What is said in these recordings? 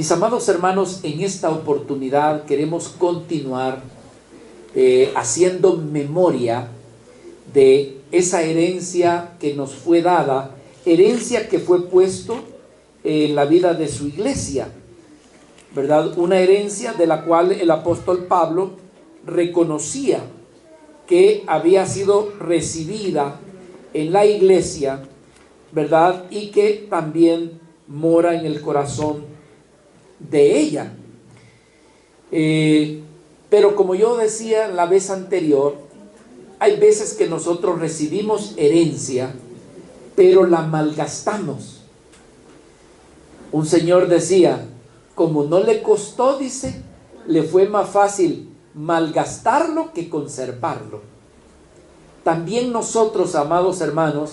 Mis amados hermanos, en esta oportunidad queremos continuar haciendo memoria de esa herencia que nos fue dada, herencia que fue puesto en la vida de su iglesia, ¿verdad? Una herencia de la cual el apóstol Pablo reconocía que había sido recibida en la iglesia, ¿verdad? Y que también mora en el corazón de ella. Pero como yo decía la vez anterior, hay veces que nosotros recibimos herencia, pero la malgastamos. Un señor decía, como no le costó, dice, le fue más fácil malgastarlo que conservarlo. También nosotros, amados hermanos,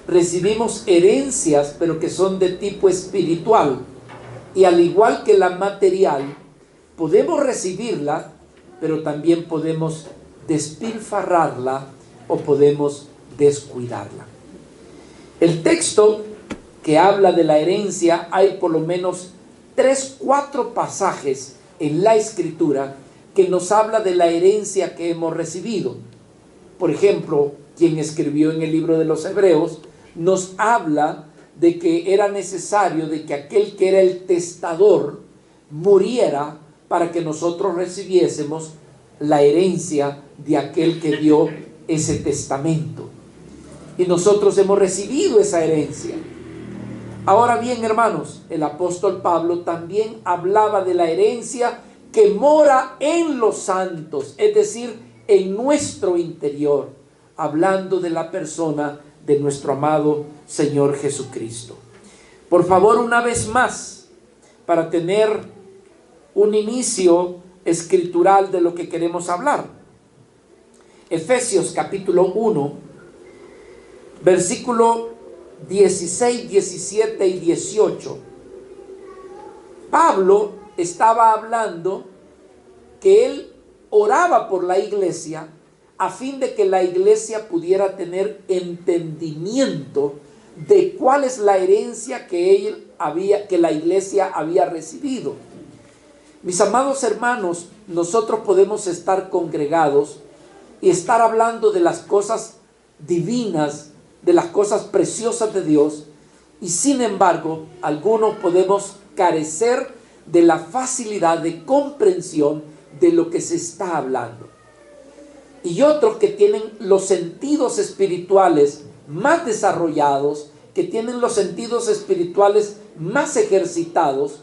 recibimos herencias, pero que son de tipo espiritual. Y al igual que la material, podemos recibirla, pero también podemos despilfarrarla o podemos descuidarla. El texto que habla de la herencia, hay por lo menos 3-4 pasajes en la Escritura que nos habla de la herencia que hemos recibido. Por ejemplo, quien escribió en el libro de los Hebreos nos habla de que era necesario de que aquel que era el testador muriera para que nosotros recibiésemos la herencia de aquel que dio ese testamento. Y nosotros hemos recibido esa herencia. Ahora bien, hermanos, el apóstol Pablo también hablaba de la herencia que mora en los santos, es decir, en nuestro interior, hablando de la persona de nuestro amado Señor Jesucristo. Por favor, una vez más, para tener un inicio escritural de lo que queremos hablar. Efesios capítulo 1, versículo 16, 17 y 18. Pablo estaba hablando que él oraba por la iglesia a fin de que la iglesia pudiera tener entendimiento de cuál es la herencia que la iglesia había recibido. Mis amados hermanos, nosotros podemos estar congregados y estar hablando de las cosas divinas, de las cosas preciosas de Dios, y sin embargo, algunos podemos carecer de la facilidad de comprensión de lo que se está hablando. Y otros que tienen los sentidos espirituales más desarrollados, que tienen los sentidos espirituales más ejercitados,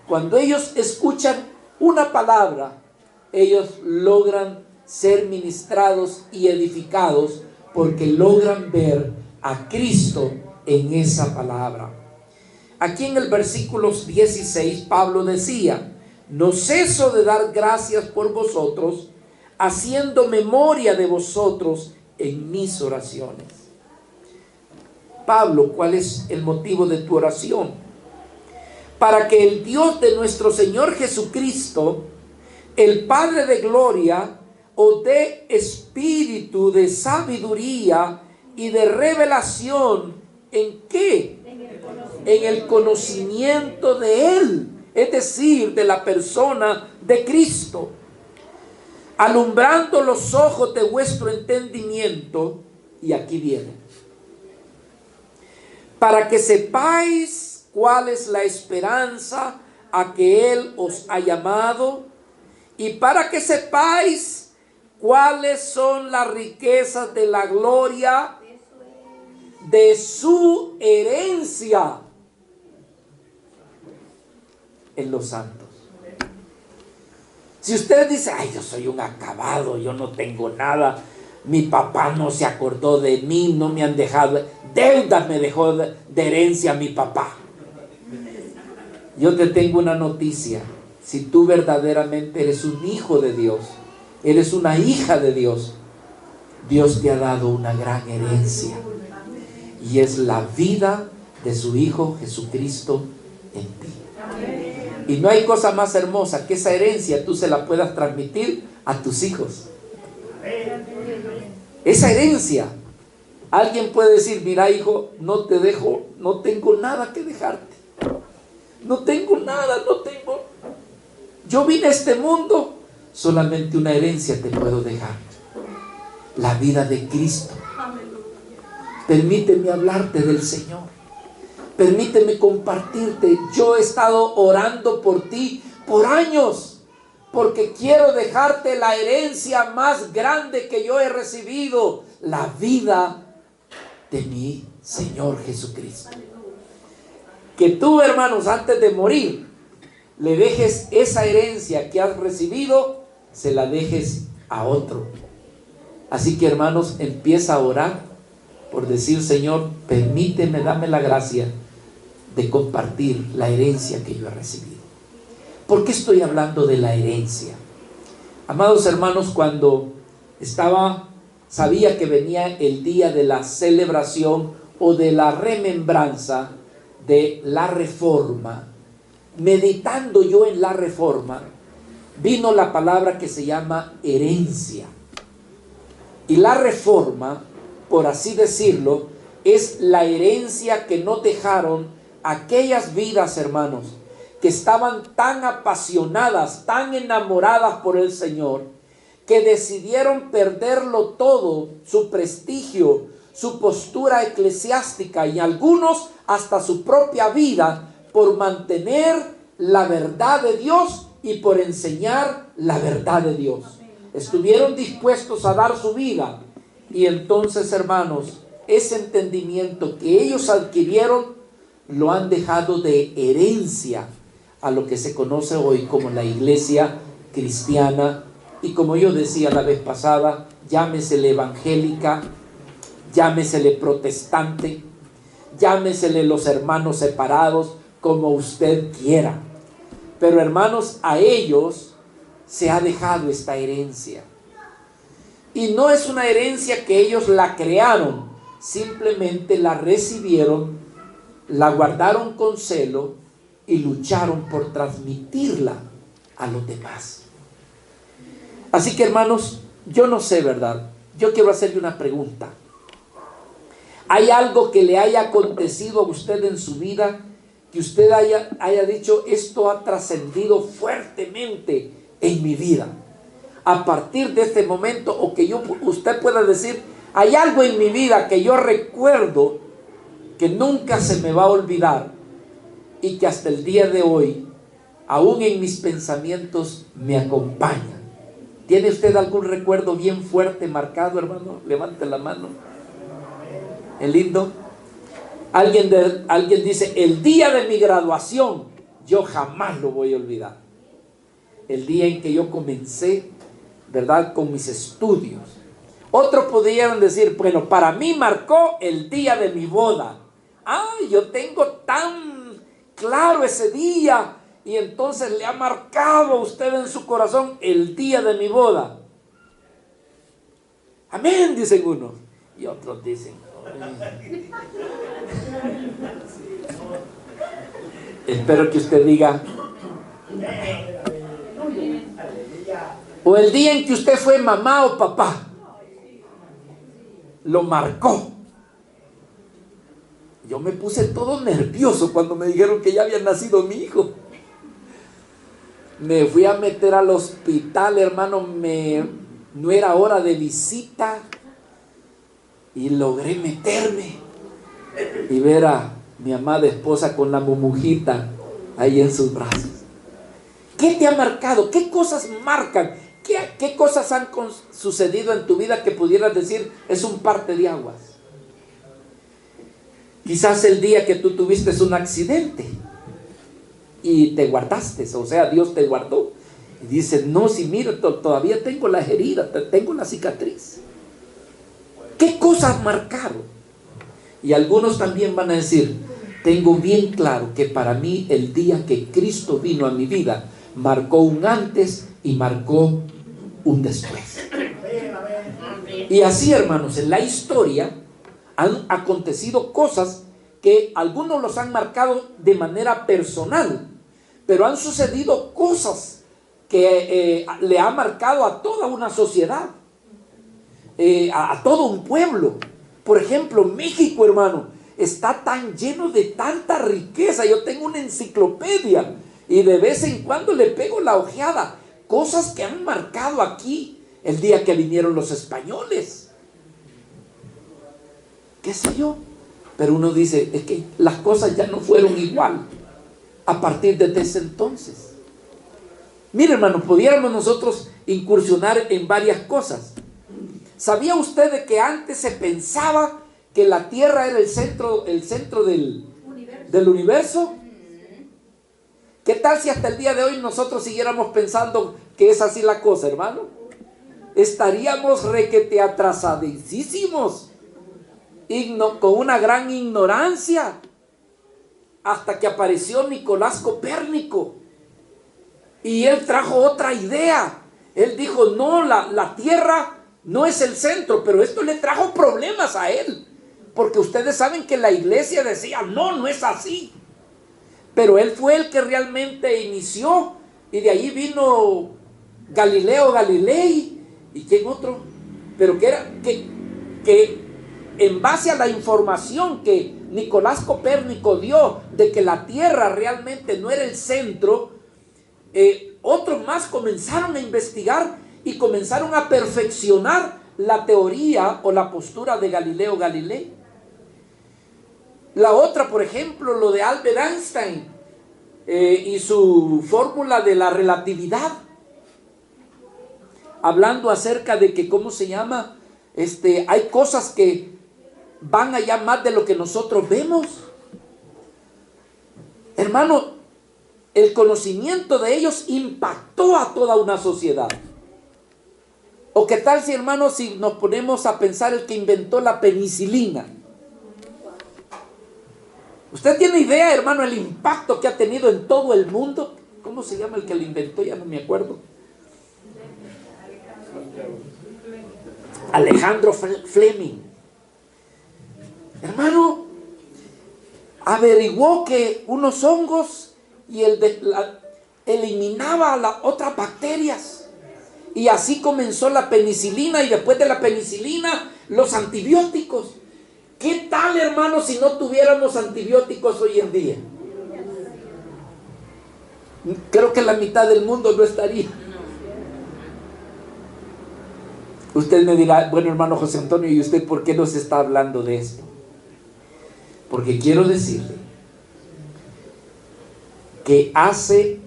cuando ellos escuchan una palabra, ellos logran ser ministrados y edificados porque logran ver a Cristo en esa palabra. Aquí en el versículo 16, Pablo decía: no ceso de dar gracias por vosotros, haciendo memoria de vosotros en mis oraciones. Pablo, ¿cuál es el motivo de tu oración? Para que el Dios de nuestro Señor Jesucristo, el Padre de gloria, os dé espíritu de sabiduría y de revelación. ¿En qué? En el conocimiento de Él, es decir, de la persona de Cristo, alumbrando los ojos de vuestro entendimiento. Y aquí viene: para que sepáis cuál es la esperanza a que Él os ha llamado, y para que sepáis cuáles son las riquezas de la gloria de su herencia en los santos. Si usted dice: ay, yo soy un acabado, yo no tengo nada, mi papá no se acordó de mí, no me han dejado, deudas me dejó de herencia mi papá. Yo te tengo una noticia: si tú verdaderamente eres un hijo de Dios, eres una hija de Dios, Dios te ha dado una gran herencia, y es la vida de su Hijo Jesucristo en ti. Y no hay cosa más hermosa que esa herencia tú se la puedas transmitir a tus hijos. Esa herencia, alguien puede decir: mira, hijo, no te dejo, no tengo nada que dejarte. no tengo nada, no tengo. Yo vine a este mundo, solamente una herencia te puedo dejar: la vida de Cristo. Permíteme hablarte del Señor. Permíteme compartirte. Yo he estado orando por ti por años, porque quiero dejarte la herencia más grande que yo he recibido: la vida de mi Señor Jesucristo. Que tú, hermanos, antes de morir, le dejes esa herencia que has recibido, se la dejes a otro. Así que, hermanos, empieza a orar por decir: Señor, permíteme, dame la gracia de compartir la herencia que yo he recibido. ¿Por qué estoy hablando de la herencia? Amados hermanos, cuando sabía que venía el día de la celebración o de la remembranza de la Reforma, meditando yo en la Reforma, vino la palabra que se llama herencia. Y la Reforma, por así decirlo, es la herencia que no dejaron aquellas vidas, hermanos, que estaban tan apasionadas, tan enamoradas por el Señor, que decidieron perderlo todo: su prestigio, su postura eclesiástica y algunos hasta su propia vida, por mantener la verdad de Dios y por enseñar la verdad de Dios. Estuvieron dispuestos a dar su vida. Y entonces, hermanos, ese entendimiento que ellos adquirieron lo han dejado de herencia a lo que se conoce hoy como la iglesia cristiana. Y como yo decía la vez pasada, llámesele evangélica, llámesele protestante, llámesele los hermanos separados, como usted quiera. Pero, hermanos, a ellos se ha dejado esta herencia. Y no es una herencia que ellos la crearon, simplemente la recibieron, la guardaron con celo y lucharon por transmitirla a los demás. Así que, hermanos, yo no sé, ¿verdad? Yo quiero hacerle una pregunta. ¿Hay algo que le haya acontecido a usted en su vida que usted haya dicho: esto ha trascendido fuertemente en mi vida a partir de este momento? O que usted pueda decir: hay algo en mi vida que yo recuerdo que nunca se me va a olvidar y que hasta el día de hoy, aún en mis pensamientos, me acompaña. ¿Tiene usted algún recuerdo bien fuerte, marcado, hermano? Levante la mano. ¿Es lindo? Alguien dice: el día de mi graduación, yo jamás lo voy a olvidar. El día en que yo comencé, ¿verdad?, con mis estudios. Otros pudieran decir: bueno, para mí marcó el día de mi boda. Yo tengo tan claro ese día. Y entonces le ha marcado a usted en su corazón el día de mi boda. Amén, dicen unos. Y otros dicen: espero que usted diga. O el día en que usted fue mamá o papá, lo marcó. Yo me puse todo nervioso cuando me dijeron que ya había nacido mi hijo. Me fui a meter al hospital, hermano, no era hora de visita, y logré meterme y ver a mi amada esposa con la mumujita ahí en sus brazos. ¿Qué te ha marcado? ¿Qué cosas marcan? ¿Qué cosas han sucedido en tu vida que pudieras decir es un parteaguas? Quizás el día que tú tuviste un accidente y te guardaste, o sea, Dios te guardó. Y dices: no, si mira, todavía tengo las heridas, tengo la cicatriz. ¿Qué cosas marcaron? Y algunos también van a decir: tengo bien claro que para mí el día que Cristo vino a mi vida marcó un antes y marcó un después. Y así, hermanos, en la historia han acontecido cosas que algunos los han marcado de manera personal, pero han sucedido cosas que le ha marcado a toda una sociedad, a todo un pueblo. Por ejemplo, México, hermano, está tan lleno de tanta riqueza. Yo tengo una enciclopedia y de vez en cuando le pego la ojeada. Cosas que han marcado aquí el día que vinieron los españoles. ¿Qué sé yo? Pero uno dice, es que las cosas ya no fueron igual a partir de ese entonces. Mire, hermano, pudiéramos nosotros incursionar en varias cosas. ¿Sabía usted de que antes se pensaba que la Tierra era el centro del universo? ¿Qué tal si hasta el día de hoy nosotros siguiéramos pensando que es así la cosa, hermano? Estaríamos requete atrasadísimos, con una gran ignorancia, hasta que apareció Nicolás Copérnico y él trajo otra idea. Él dijo, no, la Tierra no es el centro, pero esto le trajo problemas a él, porque ustedes saben que la iglesia decía, no, no es así. Pero él fue el que realmente inició, y de ahí vino Galileo Galilei, ¿y quién otro? Pero que en base a la información que Nicolás Copérnico dio de que la Tierra realmente no era el centro, otros más comenzaron a investigar y comenzaron a perfeccionar la teoría o la postura de Galileo Galilei. La otra, por ejemplo, lo de Albert Einstein y su fórmula de la relatividad, hablando acerca de que, ¿cómo se llama? Hay cosas que van allá más de lo que nosotros vemos. Hermano, el conocimiento de ellos impactó a toda una sociedad. ¿O qué tal si, hermano, si nos ponemos a pensar el que inventó la penicilina? ¿Usted tiene idea, hermano, el impacto que ha tenido en todo el mundo? ¿Cómo se llama el que lo inventó? Ya no me acuerdo. Alejandro Fleming. Hermano, averiguó que unos hongos y eliminaba las otras bacterias. Y así comenzó la penicilina, y después de la penicilina, los antibióticos. ¿Qué tal, hermano, si no tuviéramos antibióticos hoy en día? Creo que la mitad del mundo no estaría. Usted me dirá, bueno, hermano José Antonio, ¿y usted por qué nos está hablando de esto? Porque quiero decirle que hace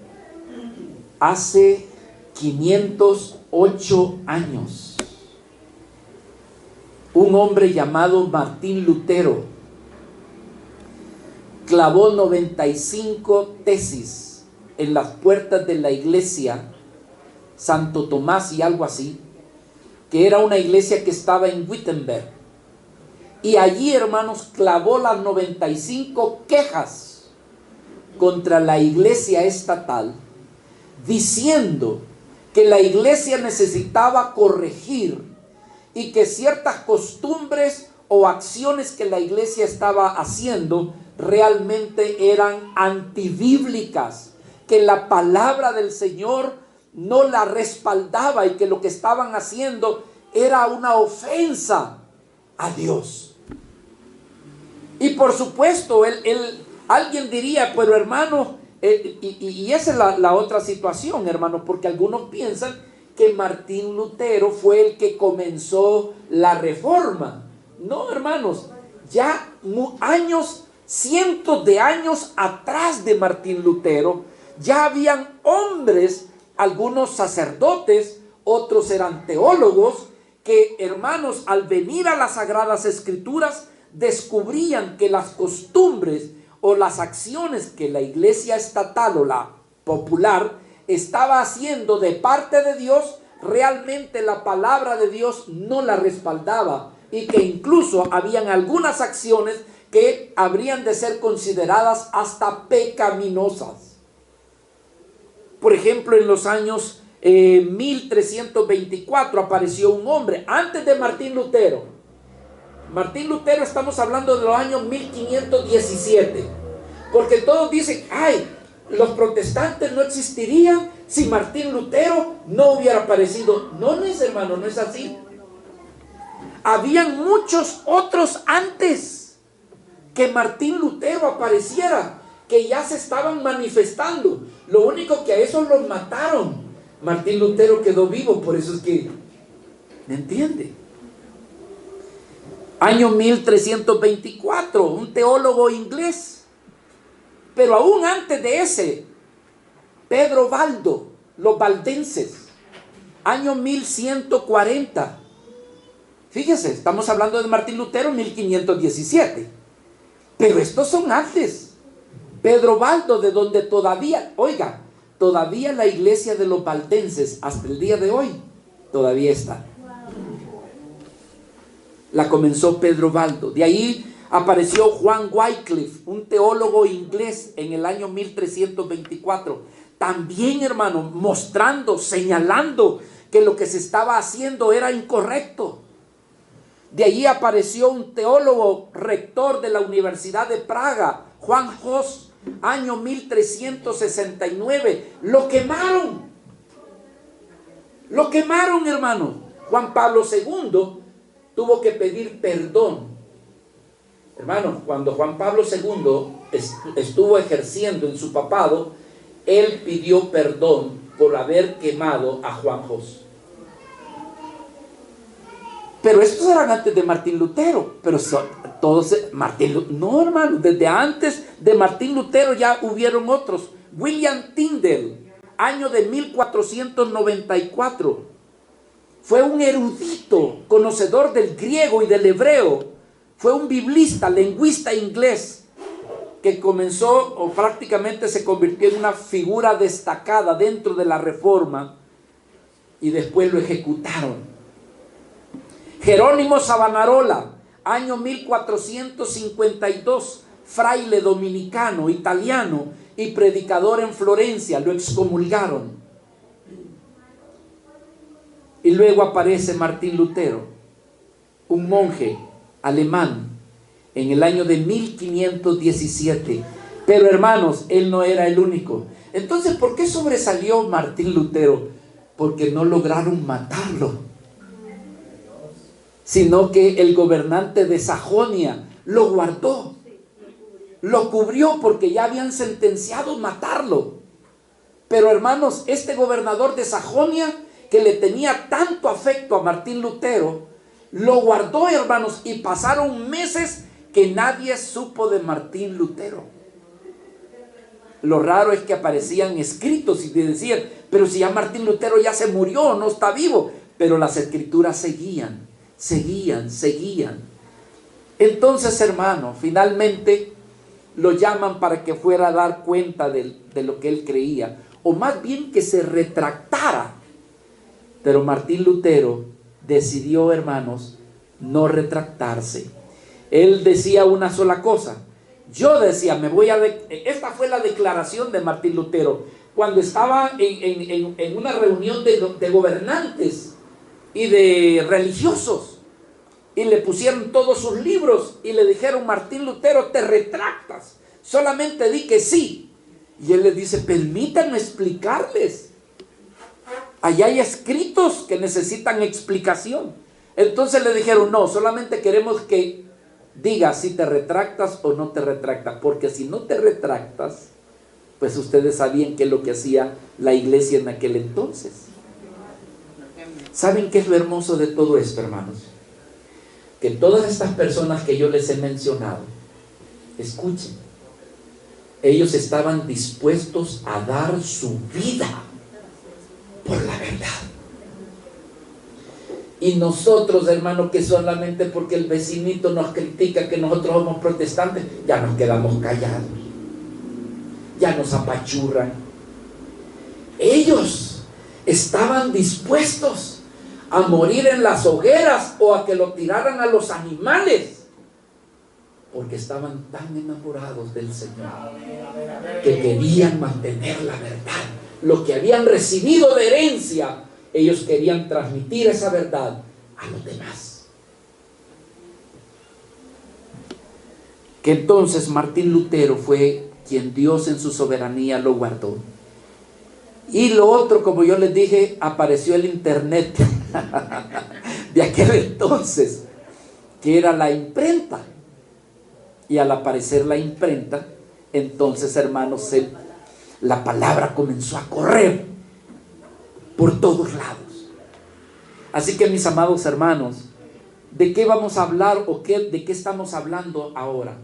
508 años, un hombre llamado Martín Lutero clavó 95 tesis en las puertas de la iglesia Santo Tomás y algo así, que era una iglesia que estaba en Wittenberg. Y allí, hermanos, clavó las 95 quejas contra la iglesia estatal, diciendo que la iglesia necesitaba corregir y que ciertas costumbres o acciones que la iglesia estaba haciendo realmente eran antibíblicas, que la palabra del Señor no la respaldaba y que lo que estaban haciendo era una ofensa a Dios. Y por supuesto, alguien diría, pero hermano, y esa es la otra situación, hermano, porque algunos piensan que Martín Lutero fue el que comenzó la reforma. No, hermanos, ya cientos de años atrás de Martín Lutero, ya habían hombres, algunos sacerdotes, otros eran teólogos, que, hermanos, al venir a las Sagradas Escrituras, descubrían que las costumbres o las acciones que la iglesia estatal o la popular estaba haciendo de parte de Dios, realmente la palabra de Dios no la respaldaba, y que incluso habían algunas acciones que habrían de ser consideradas hasta pecaminosas. Por ejemplo, en los años 1324 apareció un hombre, antes de Martín Lutero. Martín Lutero, estamos hablando de los años 1517, porque todos dicen, ay, los protestantes no existirían si Martín Lutero no hubiera aparecido. No, no es, hermano, no es así. Habían muchos otros antes que Martín Lutero apareciera, que ya se estaban manifestando. Lo único que a esos los mataron. Martín Lutero quedó vivo, por eso es que, ¿me entiende? Año 1324, un teólogo inglés. Pero aún antes de ese, Pedro Baldo, los valdenses, año 1140. Fíjese, estamos hablando de Martín Lutero, 1517. Pero estos son antes. Pedro Baldo, de donde todavía, oiga, todavía la iglesia de los valdenses, hasta el día de hoy, todavía está. La comenzó Pedro Baldo. De ahí apareció Juan Wycliffe, un teólogo inglés, en el año 1324. También, hermano, mostrando, señalando que lo que se estaba haciendo era incorrecto. De allí apareció un teólogo rector de la Universidad de Praga, Juan Hus, año 1369. Lo quemaron. Lo quemaron, hermano. Juan Pablo II tuvo que pedir perdón. Hermano, cuando Juan Pablo II estuvo ejerciendo en su papado, él pidió perdón por haber quemado a Juan Hus. Pero estos eran antes de Martín Lutero. Pero todos, no, hermano, desde antes de Martín Lutero ya hubieron otros. William Tyndale, año de 1494. Fue un erudito, conocedor del griego y del hebreo. Fue un biblista, lingüista inglés, que comenzó o prácticamente se convirtió en una figura destacada dentro de la Reforma, y después lo ejecutaron. Jerónimo Savonarola, año 1452, fraile dominicano, italiano y predicador en Florencia, lo excomulgaron. Y luego aparece Martín Lutero, un monje alemán, en el año de 1517. Pero hermanos, él no era el único. Entonces, ¿por qué sobresalió Martín Lutero? Porque no lograron matarlo, sino que el gobernante de Sajonia lo guardó, lo cubrió, porque ya habían sentenciado matarlo. Pero hermanos, este gobernador de Sajonia, que le tenía tanto afecto a Martín Lutero, lo guardó, hermanos, y pasaron meses que nadie supo de Martín Lutero. Lo raro es que aparecían escritos y decían, pero si ya Martín Lutero ya se murió, no está vivo. Pero las escrituras seguían. Entonces, hermano, finalmente lo llaman para que fuera a dar cuenta de lo que él creía, o más bien que se retractara. Pero Martín Lutero decidió, hermanos, no retractarse. Él decía una sola cosa. Yo decía, esta fue la declaración de Martín Lutero cuando estaba en una reunión de gobernantes y de religiosos, y le pusieron todos sus libros y le dijeron: Martín Lutero, te retractas, solamente di que sí. Y él les dice: permítanme explicarles, allá hay escritos que necesitan explicación. Entonces le dijeron: no, solamente queremos que digas si te retractas o no te retractas, porque si no te retractas, pues ustedes sabían qué es lo que hacía la iglesia en aquel entonces. ¿Saben qué es lo hermoso de todo esto, hermanos? Que todas estas personas que yo les he mencionado, escuchen, ellos estaban dispuestos a dar su vida por la verdad. Y nosotros, hermanos, que solamente porque el vecinito nos critica que nosotros somos protestantes, ya nos quedamos callados, ya nos apachurran. Ellos estaban dispuestos a morir en las hogueras o a que lo tiraran a los animales, porque estaban tan enamorados del Señor que querían mantener la verdad. Lo que habían recibido de herencia, ellos querían transmitir esa verdad a los demás. Que entonces Martín Lutero fue quien Dios en su soberanía lo guardó. Y lo otro, como yo les dije, apareció el internet de aquel entonces, que era la imprenta. Y al aparecer la imprenta, entonces, hermanos, la palabra comenzó a correr por todos lados. Así que, mis amados hermanos, ¿de qué vamos a hablar o de qué estamos hablando ahora?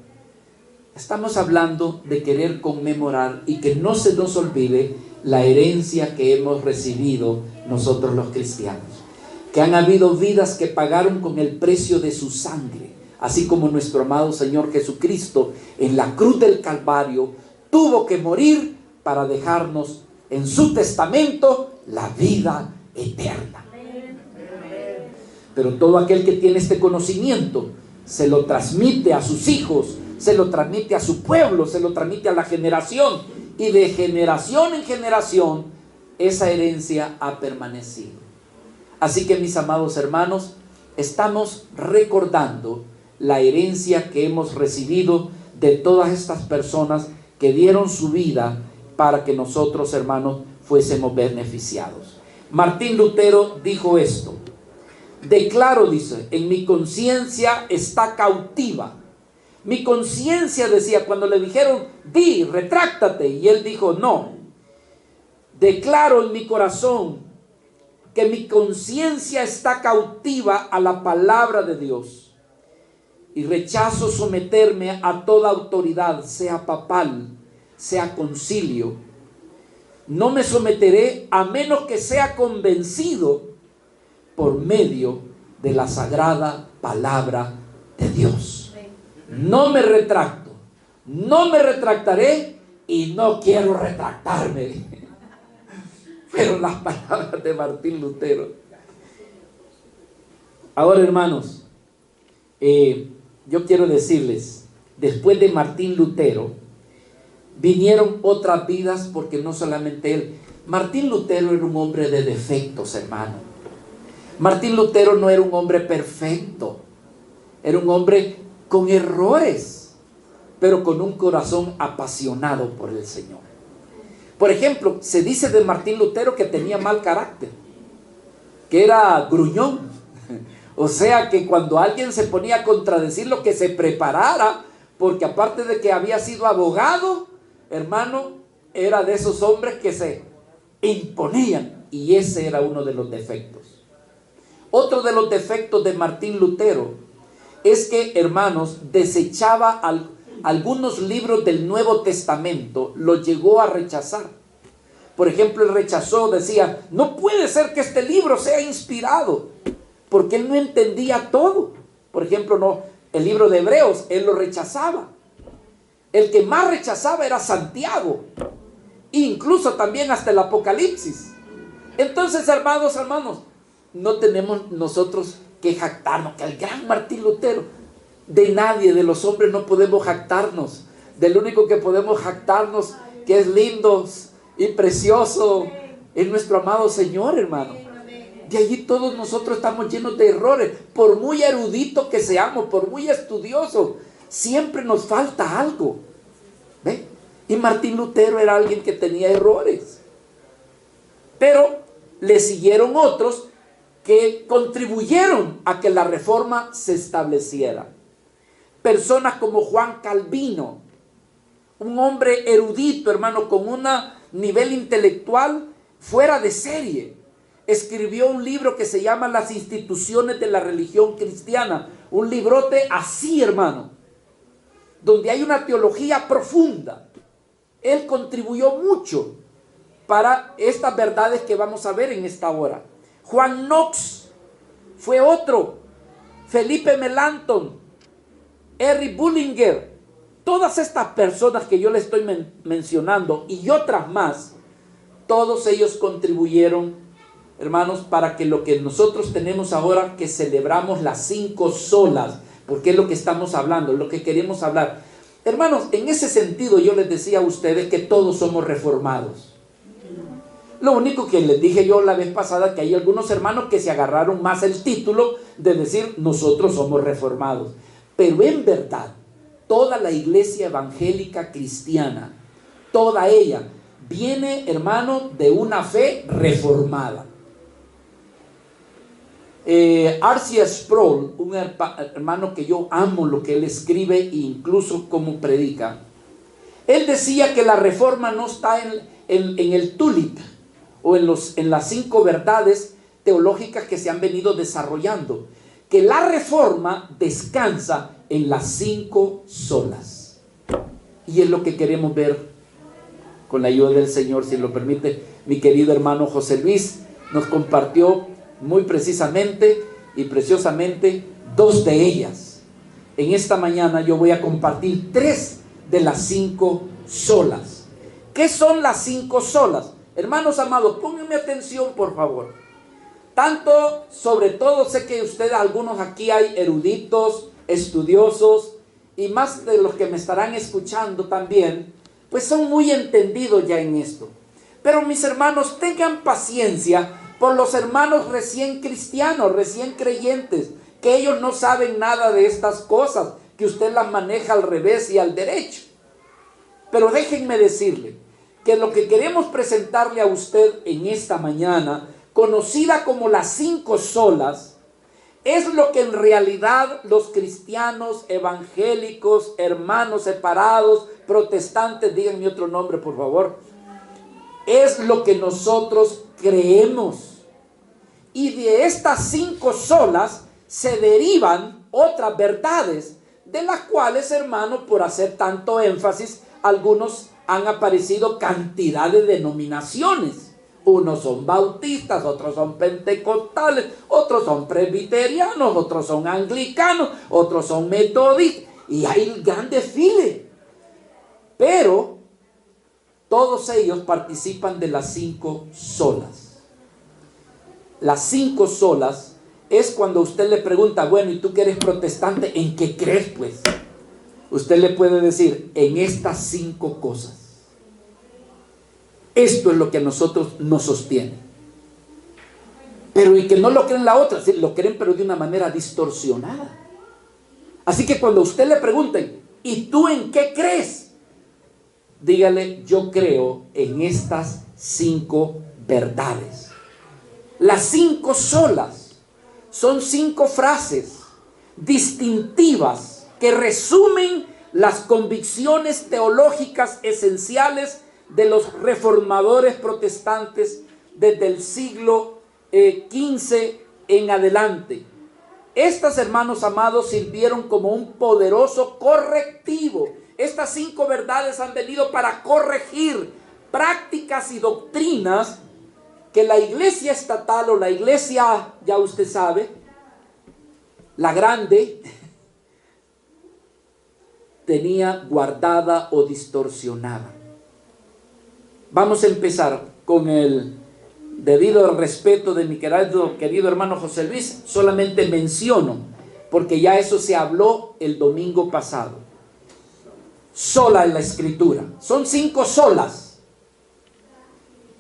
Estamos hablando de querer conmemorar y que no se nos olvide la herencia que hemos recibido nosotros los cristianos. Que han habido vidas que pagaron con el precio de su sangre, así como nuestro amado Señor Jesucristo en la cruz del Calvario tuvo que morir para dejarnos en su testamento la vida eterna. Pero todo aquel que tiene este conocimiento se lo transmite a sus hijos, se lo transmite a su pueblo, se lo transmite a la generación, y de generación en generación esa herencia ha permanecido. Así que, mis amados hermanos, estamos recordando la herencia que hemos recibido de todas estas personas que dieron su vida para que nosotros, hermanos, fuésemos beneficiados. Martín Lutero dijo esto: declaro, dice, en mi conciencia está cautiva. Mi conciencia, decía, cuando le dijeron, di, retráctate, y él dijo, no. Declaro en mi corazón que mi conciencia está cautiva a la palabra de Dios, y rechazo someterme a toda autoridad, sea papal, sea concilio. No me someteré a menos que sea convencido por medio de la sagrada palabra de Dios. No me retracto, no me retractaré y no quiero retractarme. Fueron las palabras de Martín Lutero. Ahora, hermanos, yo quiero decirles, después de Martín Lutero vinieron otras vidas, porque no solamente él. Martín Lutero era un hombre de defectos, hermano. Martín Lutero no era un hombre perfecto, era un hombre con errores, pero con un corazón apasionado por el Señor. Por ejemplo, se dice de Martín Lutero que tenía mal carácter, que era gruñón. O sea que cuando alguien se ponía a contradecirlo, que se preparara, porque aparte de que había sido abogado, hermano, era de esos hombres que se imponían, y ese era uno de los defectos. Otro de los defectos de Martín Lutero es que, hermanos, desechaba algunos libros del Nuevo Testamento, los llegó a rechazar. Por ejemplo, él rechazó, decía, no puede ser que este libro sea inspirado, porque él no entendía todo. Por ejemplo, no, el libro de Hebreos, él lo rechazaba. El que más rechazaba era Santiago, incluso también hasta el Apocalipsis. Entonces, hermanos, no tenemos nosotros que jactarnos, que el gran Martín Lutero, de nadie, de los hombres no podemos jactarnos. Del único que podemos jactarnos, que es lindo y precioso, es nuestro amado Señor, hermano. De allí todos nosotros estamos llenos de errores. Por muy erudito que seamos, por muy estudioso, siempre nos falta algo. ¿Ve? Y Martín Lutero era alguien que tenía errores, pero le siguieron otros que contribuyeron a que la reforma se estableciera. Personas como Juan Calvino, un hombre erudito, hermano, con un nivel intelectual fuera de serie. Escribió un libro que se llama Las instituciones de la religión cristiana. Un librote así, hermano, donde hay una teología profunda. Él contribuyó mucho para estas verdades que vamos a ver en esta hora. Juan Knox fue otro. Felipe Melanchthon, Henry Bullinger, todas estas personas que yo le estoy mencionando y otras más, todos ellos contribuyeron, hermanos, para que lo que nosotros tenemos ahora, que celebramos las 5 solas, porque es lo que estamos hablando, lo que queremos hablar. Hermanos, en ese sentido yo les decía a ustedes que todos somos reformados. Lo único que les dije yo la vez pasada, que hay algunos hermanos que se agarraron más el título de decir nosotros somos reformados. Pero en verdad, toda la iglesia evangélica cristiana, toda ella, viene, hermano, de una fe reformada. R.C. Sproul, un hermano que yo amo lo que él escribe e incluso cómo predica, él decía que la reforma no está en el tulip o en las 5 verdades teológicas que se han venido desarrollando, que la reforma descansa en las 5 solas. Y es lo que queremos ver con la ayuda del Señor, si lo permite. Mi querido hermano José Luis nos compartió muy precisamente y preciosamente 2 de ellas. En esta mañana yo voy a compartir 3 de las 5 solas. ¿Qué son las 5 solas? Hermanos amados, pónganme atención por favor. Tanto, sobre todo, sé que ustedes, algunos aquí hay eruditos, estudiosos, y más de los que me estarán escuchando también, pues son muy entendidos ya en esto. Pero mis hermanos, tengan paciencia por los hermanos recién cristianos, recién creyentes, que ellos no saben nada de estas cosas, que usted las maneja al revés y al derecho. Pero déjenme decirle que lo que queremos presentarle a usted en esta mañana, conocida como las 5 solas, es lo que en realidad los cristianos evangélicos, hermanos separados, protestantes, díganme otro nombre por favor, es lo que nosotros creemos. Y de estas 5 solas se derivan otras verdades, de las cuales, hermanos, por hacer tanto énfasis, algunos han aparecido cantidad de denominaciones. Unos son bautistas, otros son pentecostales, otros son presbiterianos, otros son anglicanos, otros son metodistas, y hay gran desfile. Pero todos ellos participan de las 5 solas. Las 5 solas es cuando usted le pregunta, bueno, ¿y tú que eres protestante, en qué crees pues? Usted le puede decir, en estas 5 cosas. Esto es lo que a nosotros nos sostiene. Pero y que no lo creen la otra, sí, lo creen pero de una manera distorsionada. Así que cuando a usted le pregunten, ¿y tú en qué crees? Dígale, yo creo en estas 5 verdades. Las 5 solas son 5 frases distintivas que resumen las convicciones teológicas esenciales de los reformadores protestantes desde el siglo XV en adelante. Estas, hermanos amados, sirvieron como un poderoso correctivo. Estas 5 verdades han venido para corregir prácticas y doctrinas que la iglesia estatal o la iglesia, ya usted sabe, la grande, tenía guardada o distorsionada. Vamos a empezar con el debido respeto de mi querido hermano José Luis. Solamente menciono, porque ya eso se habló el domingo pasado. Sola en la escritura. Son 5 solas.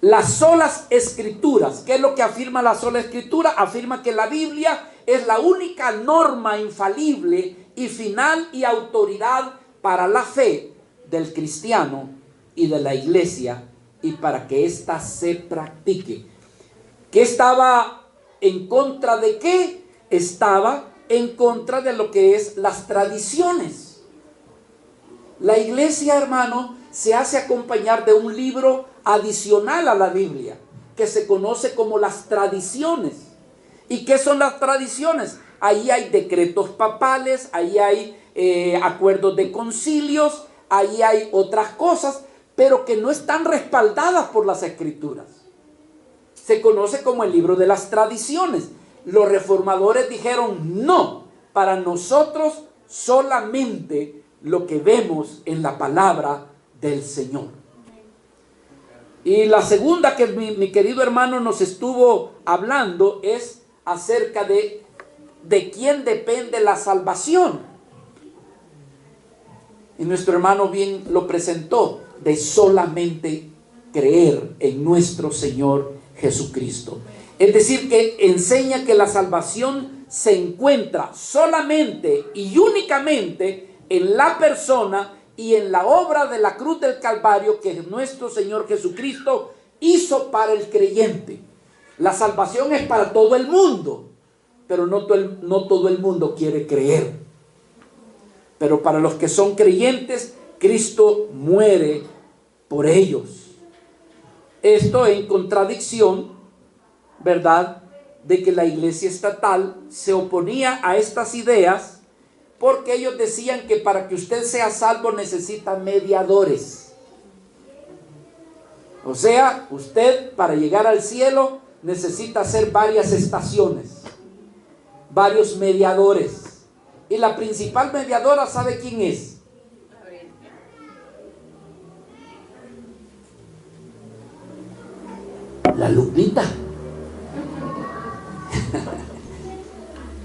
Las solas escrituras. ¿Qué es lo que afirma la sola escritura? Afirma que la Biblia es la única norma infalible y final y autoridad para la fe del cristiano y de la iglesia, y para que ésta se practique. ¿Qué estaba en contra de qué? Estaba en contra de lo que es las tradiciones. La iglesia, hermano, se hace acompañar de un libro adicional a la Biblia, que se conoce como las tradiciones. ¿Y qué son las tradiciones? Ahí hay decretos papales, ahí hay acuerdos de concilios, ahí hay otras cosas, pero que no están respaldadas por las escrituras. Se conoce como el libro de las tradiciones. Los reformadores dijeron, no, para nosotros solamente lo que vemos en la palabra del Señor. Y la segunda que mi querido hermano nos estuvo hablando es acerca de quién depende la salvación. Y nuestro hermano bien lo presentó, de solamente creer en nuestro Señor Jesucristo. Es decir, que enseña que la salvación se encuentra solamente y únicamente en la persona y en la obra de la cruz del Calvario que nuestro Señor Jesucristo hizo para el creyente. La salvación es para todo el mundo, pero no todo el mundo quiere creer. Pero para los que son creyentes, Cristo muere por ellos. Esto en contradicción, ¿verdad?, de que la iglesia estatal se oponía a estas ideas, porque ellos decían que para que usted sea salvo necesita mediadores. O sea, usted para llegar al cielo necesita hacer varias estaciones, varios mediadores. Y la principal mediadora, ¿sabe quién es? La Lupita.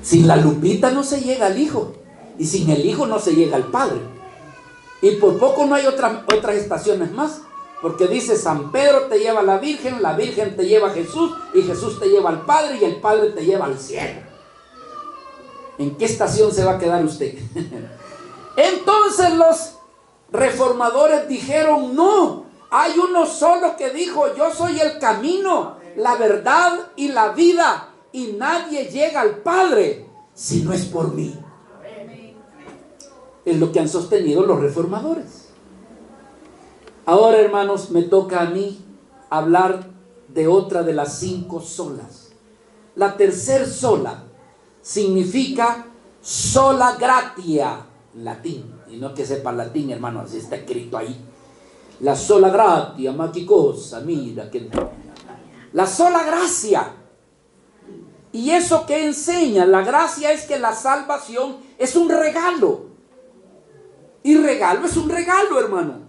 Sin la Lupita no se llega al Hijo, y sin el Hijo no se llega al Padre. Y por poco no hay otras estaciones más, porque dice: San Pedro te lleva a la Virgen te lleva a Jesús, y Jesús te lleva al Padre, y el Padre te lleva al cielo. ¿En qué estación se va a quedar usted? Entonces los reformadores dijeron: no, hay uno solo que dijo: yo soy el camino, la verdad y la vida, y nadie llega al Padre si no es por mí. Es lo que han sostenido los reformadores. Ahora, hermanos, me toca a mí hablar de otra de las 5 solas. La tercer sola significa sola gratia, latín. Y no que sepa latín, hermano, así está escrito ahí. La sola gratia, ma qué cosa, mira que... La sola gracia. ¿Y eso qué enseña? La gracia es que la salvación es un regalo. Y regalo es un regalo, hermano.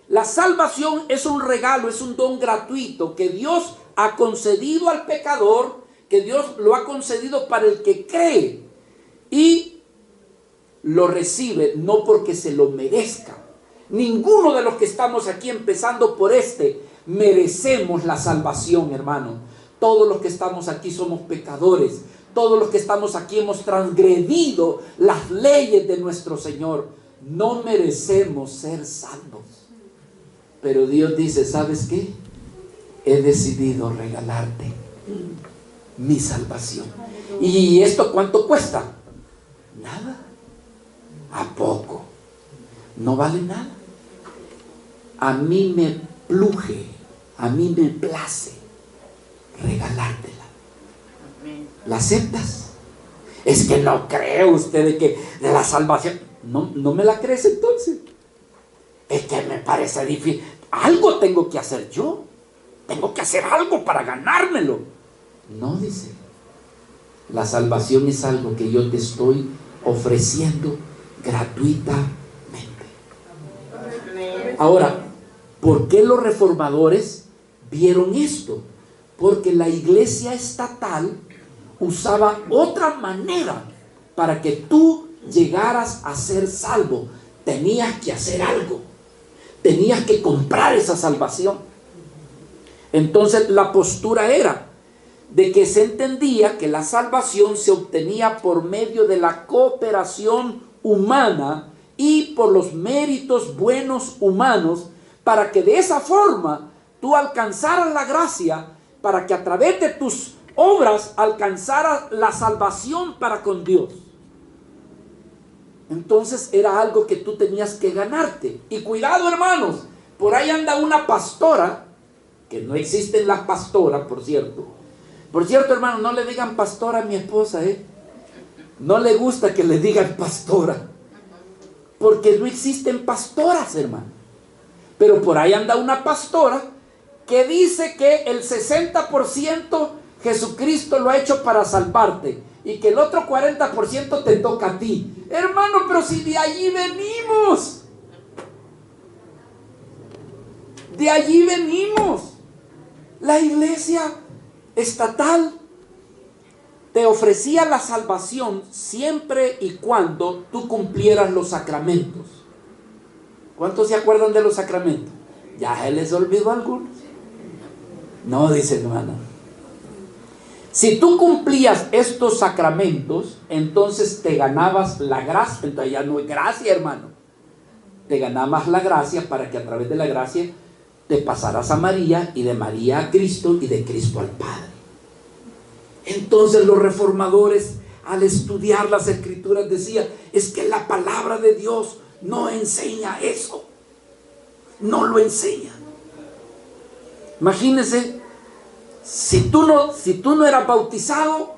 La salvación es un regalo, es un don gratuito que Dios ha concedido al pecador, que Dios lo ha concedido para el que cree y lo recibe, no porque se lo merezca. Ninguno de los que estamos aquí, empezando por merecemos la salvación, hermano. Todos los que estamos aquí somos pecadores. Todos los que estamos aquí hemos transgredido las leyes de nuestro Señor. No merecemos ser salvos. Pero Dios dice: ¿sabes qué? He decidido regalarte mi salvación. ¿Y esto cuánto cuesta? Nada. ¿A poco? No vale nada. A mí me pluje, a mí me place regalártela. ¿La aceptas? Es que no cree usted de la salvación. No me la crees entonces. Es que me parece difícil. Algo tengo que hacer yo. Tengo que hacer algo para ganármelo. No, dice. La salvación es algo que yo te estoy ofreciendo gratuitamente. Ahora, ¿por qué los reformadores vieron esto? Porque la iglesia estatal usaba otra manera para que tú llegaras a ser salvo. Tenías que hacer algo. Tenías que comprar esa salvación. Entonces la postura era de que se entendía que la salvación se obtenía por medio de la cooperación humana y por los méritos buenos humanos, para que de esa forma tú alcanzaras la gracia, para que a través de tus obras alcanzaras la salvación para con Dios. Entonces era algo que tú tenías que ganarte. Y cuidado, hermanos, por ahí anda una pastora, que no existen las pastoras, por cierto. Por cierto, hermano, no le digan pastora a mi esposa, No le gusta que le digan pastora, porque no existen pastoras, hermano. Pero por ahí anda una pastora que dice que el 60% Jesucristo lo ha hecho para salvarte y que el otro 40% te toca a ti. Hermano, pero si de allí venimos. De allí venimos. La iglesia estatal te ofrecía la salvación siempre y cuando tú cumplieras los sacramentos. ¿Cuántos se acuerdan de los sacramentos? ¿Ya se les olvidó a algunos? No, dice hermano. Si tú cumplías estos sacramentos, entonces te ganabas la gracia. Entonces ya no es gracia, hermano. Te ganabas la gracia para que a través de la gracia te pasaras a María, y de María a Cristo, y de Cristo al Padre. Entonces los reformadores al estudiar las Escrituras decía, es que la palabra de Dios no enseña eso. No lo enseña. Imagínense, si tú no eras bautizado,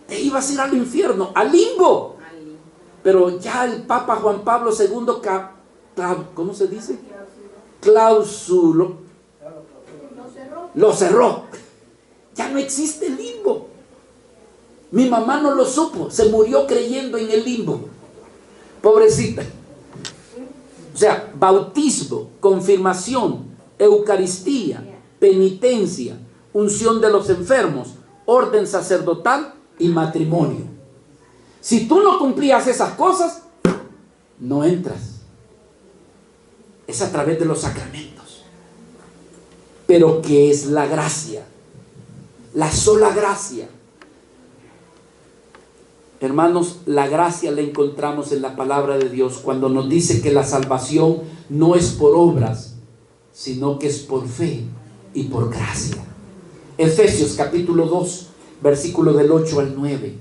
te ibas a ir al infierno, al limbo. Pero ya el Papa Juan Pablo II, ¿cómo se dice? Lo cerró. Ya no existe el limbo. Mi mamá no lo supo, se murió creyendo en el limbo. Pobrecita. O sea, bautismo, confirmación, Eucaristía, penitencia, unción de los enfermos, orden sacerdotal y matrimonio. Si tú no cumplías esas cosas, no entras. Es a través de los sacramentos. Pero ¿qué es la gracia? La sola gracia. Hermanos, la gracia la encontramos en la palabra de Dios cuando nos dice que la salvación no es por obras, sino que es por fe y por gracia. Efesios capítulo 2, versículo del 8 al 9.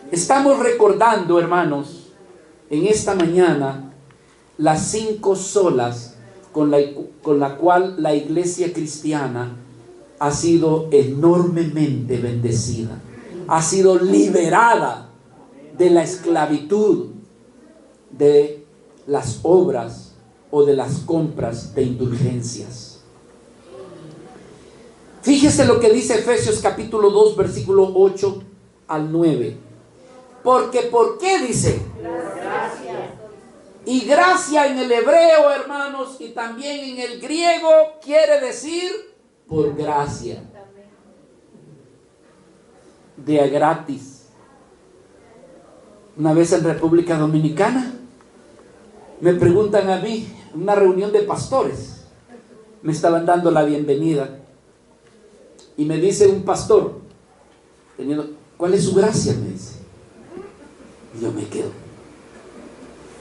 Estamos recordando, hermanos, en esta mañana las 5 solas con la cual la iglesia cristiana ha sido enormemente bendecida. Ha sido liberada de la esclavitud de las obras o de las compras de indulgencias. Fíjese lo que dice Efesios capítulo 2, versículo 8 al 9. Porque, ¿por qué dice? Gracia. Y gracia en el hebreo, hermanos, y también en el griego quiere decir por gracia. De a gratis. Una vez en República Dominicana me preguntan a mí, en una reunión de pastores, me estaban dando la bienvenida y me dice un pastor, ¿cuál es su gracia? Me dice. Y yo me quedo,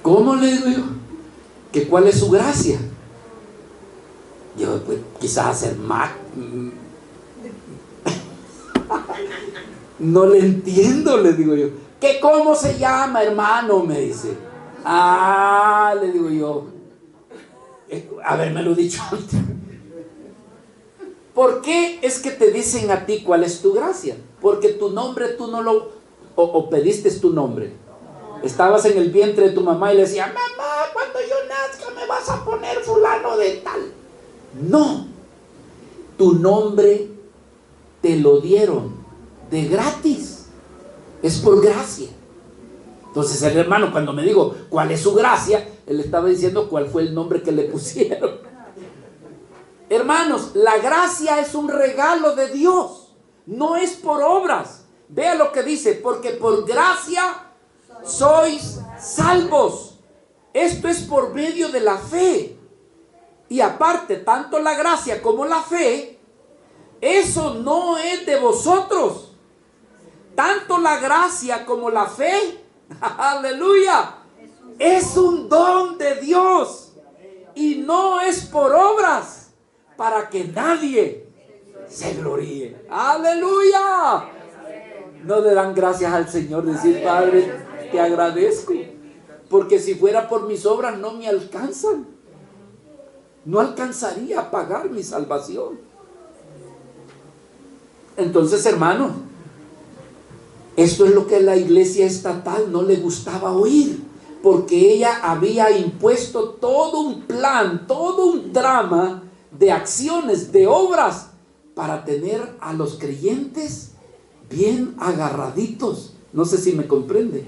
¿cómo le digo yo? ¿Que cuál es su gracia? Yo, pues quizás hacer más. No le entiendo, le digo yo. ¿Qué cómo se llama, hermano? Me dice. Le digo yo. Habérmelo dicho antes. ¿Por qué es que te dicen a ti cuál es tu gracia? Porque tu nombre tú no lo... O pediste tu nombre. Estabas en el vientre de tu mamá y le decía, mamá, cuando yo nazca me vas a poner fulano de tal. No. Tu nombre te lo dieron de gratis, es por gracia. Entonces el hermano, cuando me dijo cuál es su gracia, él estaba diciendo cuál fue el nombre que le pusieron. Hermanos, la gracia es un regalo de Dios, no es por obras. Vea lo que dice, porque por gracia sois salvos. Esto es por medio de la fe. Y aparte, tanto la gracia como la fe, eso no es de vosotros. Tanto la gracia como la fe, aleluya, es un don de Dios y no es por obras para que nadie se gloríe. Aleluya. No le dan gracias al Señor, decir, Padre, te agradezco, porque si fuera por mis obras no me alcanzan, no alcanzaría a pagar mi salvación. Entonces, hermanos, esto es lo que la iglesia estatal no le gustaba oír, porque ella había impuesto todo un plan, todo un drama de acciones, de obras, para tener a los creyentes bien agarraditos. No sé si me comprende.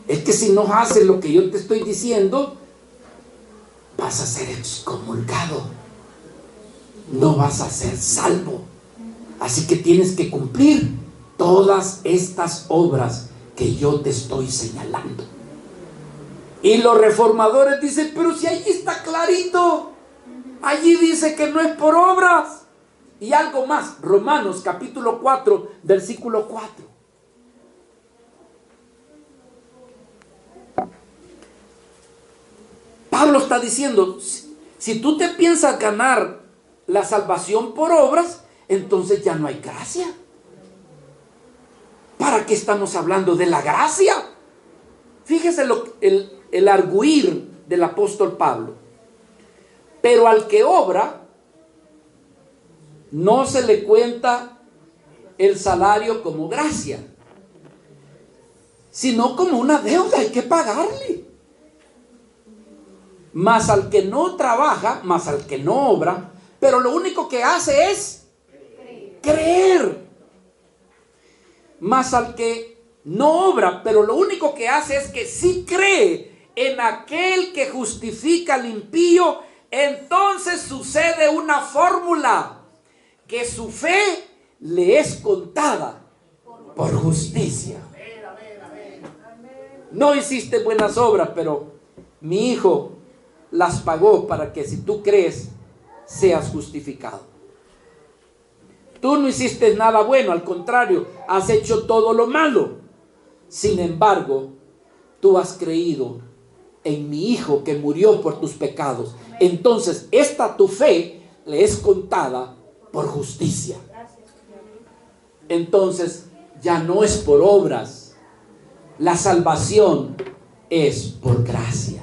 Es que si no haces lo que yo te estoy diciendo, vas a ser excomulgado, no vas a ser salvo. Así que tienes que cumplir todas estas obras que yo te estoy señalando. Y los reformadores dicen, pero si allí está clarito, allí dice que no es por obras. Y algo más, Romanos capítulo 4, versículo 4. Pablo está diciendo, si tú te piensas ganar la salvación por obras, entonces ya no hay gracia. ¿Para qué estamos hablando de la gracia? Fíjese el arguir del apóstol Pablo. Pero al que obra, no se le cuenta el salario como gracia, sino como una deuda, hay que pagarle. Mas al que no trabaja, mas al que no obra, pero lo único que hace es creer. Mas al que no obra, pero lo único que hace es que sí cree en aquel que justifica al impío, entonces sucede una fórmula, que su fe le es contada por justicia. No hiciste buenas obras, pero mi hijo las pagó para que si tú crees, seas justificado. Tú no hiciste nada bueno, al contrario, has hecho todo lo malo. Sin embargo, tú has creído en mi hijo que murió por tus pecados. Entonces, esta tu fe le es contada por justicia. Entonces, ya no es por obras. La salvación es por gracia.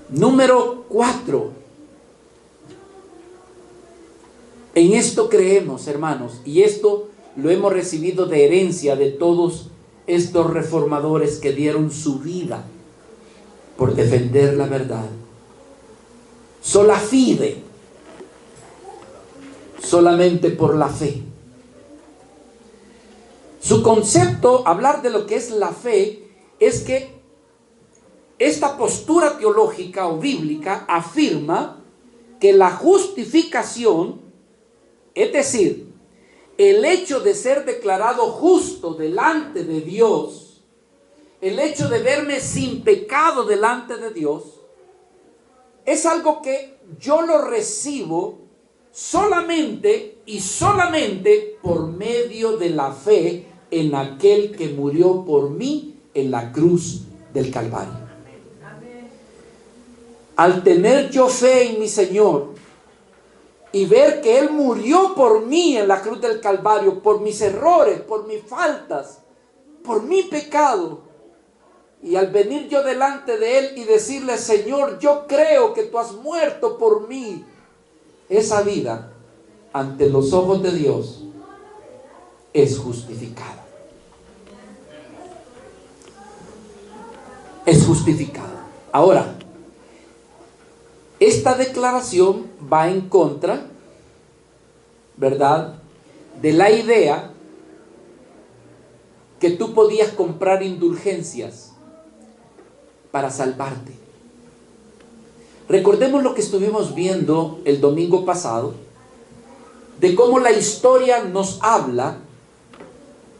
Número 4. En esto creemos, hermanos, y esto lo hemos recibido de herencia de todos estos reformadores que dieron su vida por defender la verdad. Sola fide, solamente por la fe. Su concepto, hablar de lo que es la fe, es que esta postura teológica o bíblica afirma que la justificación, es decir, el hecho de ser declarado justo delante de Dios, el hecho de verme sin pecado delante de Dios, es algo que yo lo recibo solamente y solamente por medio de la fe en aquel que murió por mí en la cruz del Calvario. Al tener yo fe en mi Señor y ver que Él murió por mí en la cruz del Calvario, por mis errores, por mis faltas, por mi pecado, y al venir yo delante de Él y decirle: Señor, yo creo que tú has muerto por mí, esa vida ante los ojos de Dios es justificada. Es justificada. Ahora, esta declaración va en contra, ¿verdad?, de la idea que tú podías comprar indulgencias para salvarte. Recordemos lo que estuvimos viendo el domingo pasado, de cómo la historia nos habla.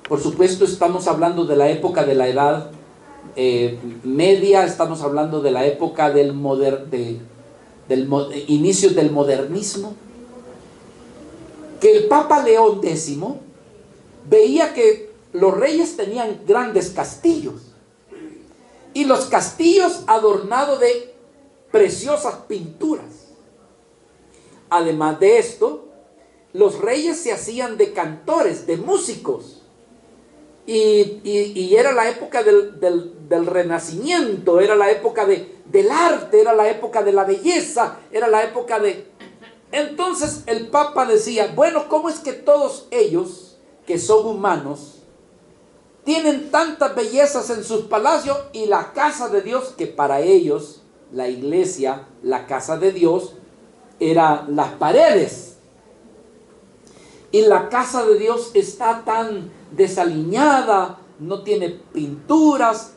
Por supuesto, estamos hablando de la época de la Edad Media, estamos hablando de la época del inicio del modernismo, que el Papa León X veía que los reyes tenían grandes castillos, y los castillos adornados de preciosas pinturas. Además de esto, los reyes se hacían de cantores, de músicos, y era la época del Renacimiento, era la época del arte, era la época de la belleza, era la época de... Entonces el Papa decía: bueno, ¿cómo es que todos ellos, que son humanos, tienen tantas bellezas en sus palacios, y la casa de Dios, que para ellos, la iglesia, la casa de Dios, era las paredes, y la casa de Dios está tan desaliñada, no tiene pinturas?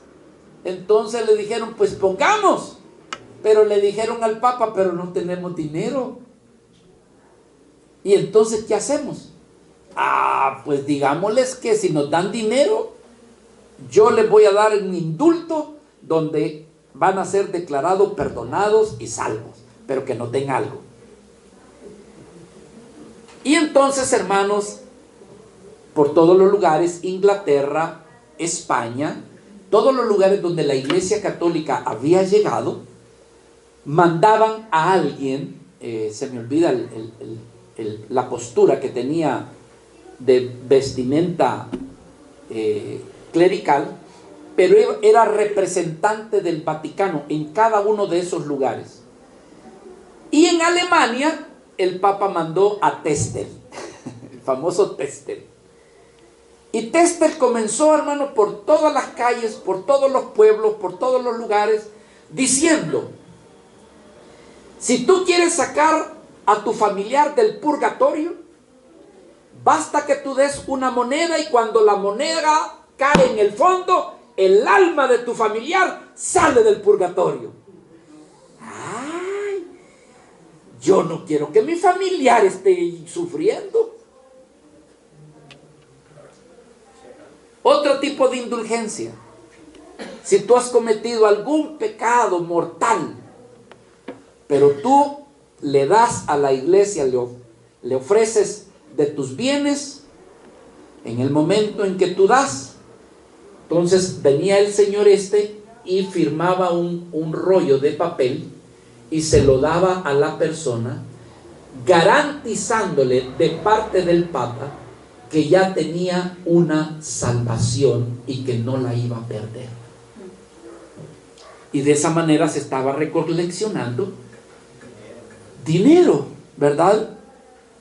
Entonces le dijeron: pues pongamos. Pero le dijeron al Papa: pero no tenemos dinero. ¿Y entonces qué hacemos? Pues digámosles que si nos dan dinero, yo les voy a dar un indulto donde van a ser declarados perdonados y salvos, pero que no den algo. Y entonces, hermanos, por todos los lugares, Inglaterra, España, todos los lugares donde la Iglesia Católica había llegado, mandaban a alguien, se me olvida la postura que tenía de vestimenta clerical, pero era representante del Vaticano en cada uno de esos lugares. Y en Alemania el Papa mandó a Testel, el famoso Testel. Y Testel comenzó, hermano, por todas las calles, por todos los pueblos, por todos los lugares, diciendo: si tú quieres sacar a tu familiar del purgatorio, basta que tú des una moneda, y cuando la moneda cae en el fondo, el alma de tu familiar sale del purgatorio. ¡Ay! Yo no quiero que mi familiar esté sufriendo. Otro tipo de indulgencia: si tú has cometido algún pecado mortal, pero tú le das a la iglesia, le ofreces de tus bienes, en el momento en que tú das, entonces venía el señor y firmaba un rollo de papel y se lo daba a la persona, garantizándole de parte del Papa que ya tenía una salvación y que no la iba a perder. Y de esa manera se estaba recoleccionando dinero, ¿verdad?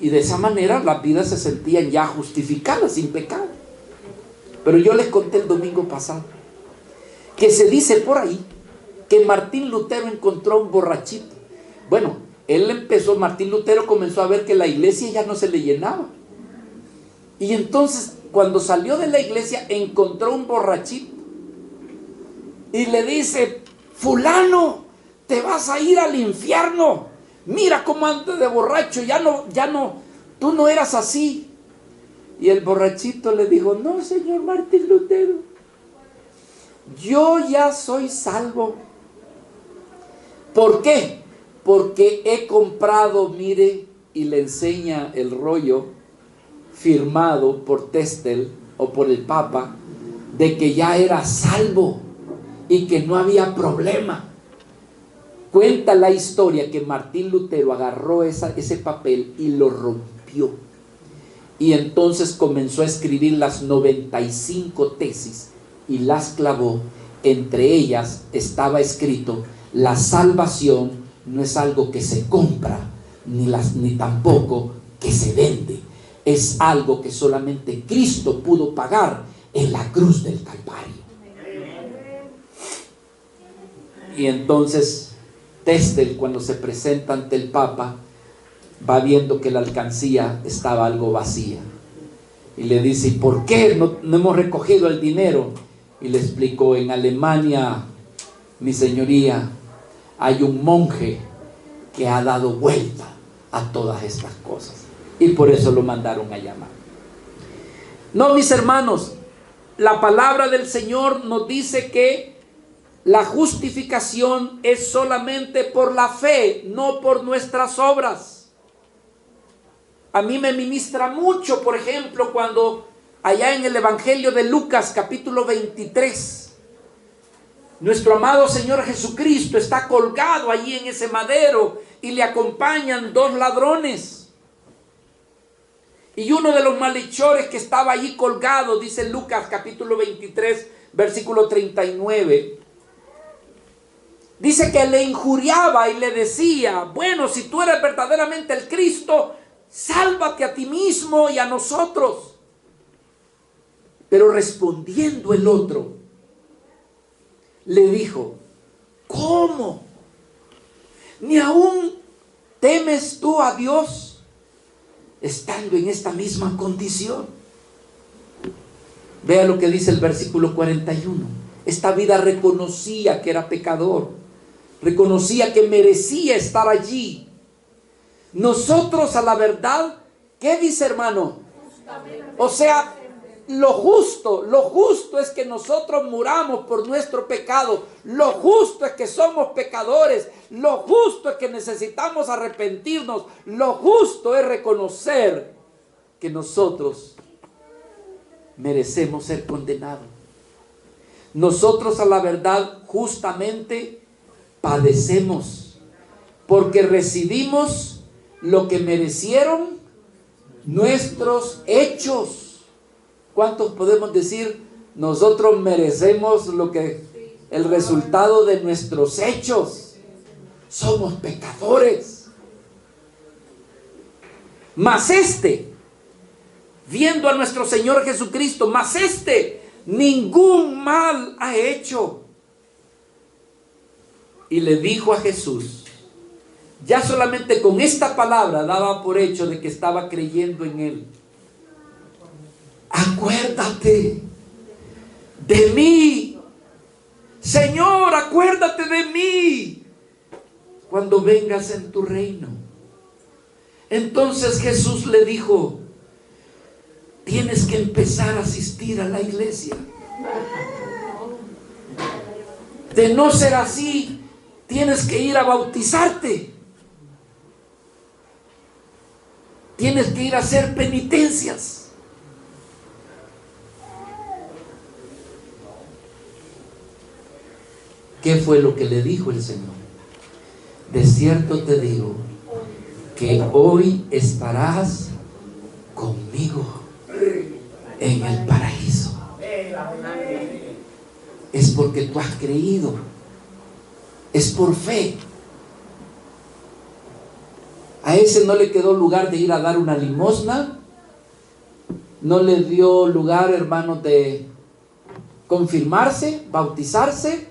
Y de esa manera las vidas se sentían ya justificadas, sin pecado. Pero yo les conté el domingo pasado que se dice por ahí que Martín Lutero encontró un borrachito. Bueno, Martín Lutero comenzó a ver que la iglesia ya no se le llenaba. Y entonces, cuando salió de la iglesia, encontró un borrachito y le dice: fulano, te vas a ir al infierno. Mira cómo andas de borracho, ya no, tú no eras así. Y el borrachito le dijo: no, señor Martín Lutero, yo ya soy salvo. ¿Por qué? Porque he comprado, mire, y le enseña el rollo firmado por Testel o por el Papa, de que ya era salvo y que no había problema. Cuenta la historia que Martín Lutero agarró ese papel y lo rompió. Y entonces comenzó a escribir las 95 tesis y las clavó. Entre ellas estaba escrito: la salvación no es algo que se compra, ni tampoco que se vende. Es algo que solamente Cristo pudo pagar en la cruz del Calvario. Y entonces Testel, cuando se presenta ante el Papa, va viendo que la alcancía estaba algo vacía. Y le dice: ¿y por qué no hemos recogido el dinero? Y le explicó: en Alemania, mi señoría, hay un monje que ha dado vuelta a todas estas cosas. Y por eso lo mandaron a llamar. No, mis hermanos, la palabra del Señor nos dice que la justificación es solamente por la fe, no por nuestras obras. A mí me ministra mucho, por ejemplo, cuando allá en el Evangelio de Lucas, capítulo 23, nuestro amado Señor Jesucristo está colgado allí en ese madero y le acompañan dos ladrones. Y uno de los malhechores que estaba allí colgado, dice Lucas capítulo 23, versículo 39, dice que le injuriaba y le decía: bueno, si tú eres verdaderamente el Cristo, sálvate a ti mismo y a nosotros. Pero respondiendo el otro, le dijo: ¿cómo? ¿Ni aún temes tú a Dios estando en esta misma condición? Vea lo que dice el versículo 41. Esta vida reconocía que era pecador, reconocía que merecía estar allí. Nosotros, a la verdad, ¿qué dice, hermano? O sea, lo justo es que nosotros muramos por nuestro pecado. Lo justo es que somos pecadores. Lo justo es que necesitamos arrepentirnos. Lo justo es reconocer que nosotros merecemos ser condenados. Nosotros, a la verdad, justamente padecemos porque recibimos lo que merecieron nuestros hechos. ¿Cuántos podemos decir nosotros merecemos el resultado de nuestros hechos? Somos pecadores. Mas viendo a nuestro Señor Jesucristo, mas ningún mal ha hecho. Y le dijo a Jesús, ya solamente con esta palabra daba por hecho de que estaba creyendo en él. Acuérdate de mí, Señor, acuérdate de mí cuando vengas en tu reino. Entonces Jesús le dijo, tienes que empezar a asistir a la iglesia. De no ser así, tienes que ir a bautizarte. Tienes que ir a hacer penitencias. ¿Qué fue lo que le dijo el Señor? De cierto te digo que hoy estarás conmigo en el paraíso. Es porque tú has creído. Es por fe. A ese no le quedó lugar de ir a dar una limosna. No le dio lugar, hermanos, de confirmarse, bautizarse.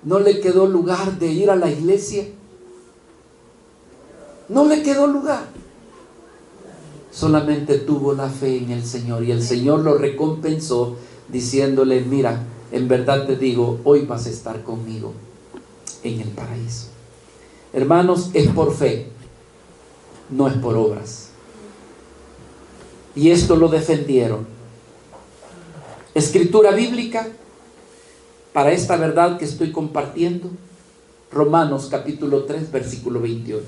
No le quedó lugar de ir a la iglesia. No le quedó lugar. Solamente tuvo la fe en el Señor. Y el Señor lo recompensó diciéndole, mira, en verdad te digo, hoy vas a estar conmigo en el paraíso. Hermanos, es por fe, no es por obras. Y esto lo defendieron. Escritura bíblica para esta verdad que estoy compartiendo. Romanos capítulo 3, versículo 28.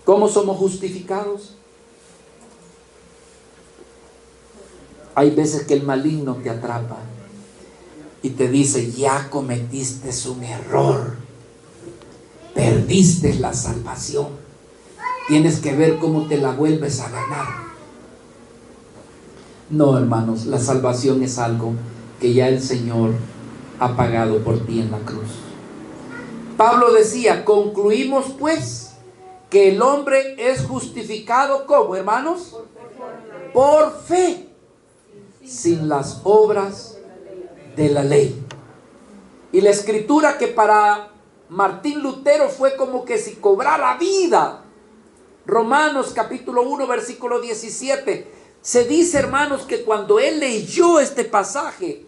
¿Cómo somos justificados? Hay veces que el maligno te atrapa y te dice, ya cometiste un error, perdiste la salvación, tienes que ver cómo te la vuelves a ganar. No, hermanos, la salvación es algo que ya el Señor ha pagado por ti en la cruz. Pablo decía, concluimos pues que el hombre es justificado, ¿cómo, hermanos? Por fe, sin las obras de la ley. Y la escritura que para Martín Lutero fue como que si cobrara vida. Romanos capítulo 1 versículo 17. Se dice, hermanos, que cuando él leyó este pasaje,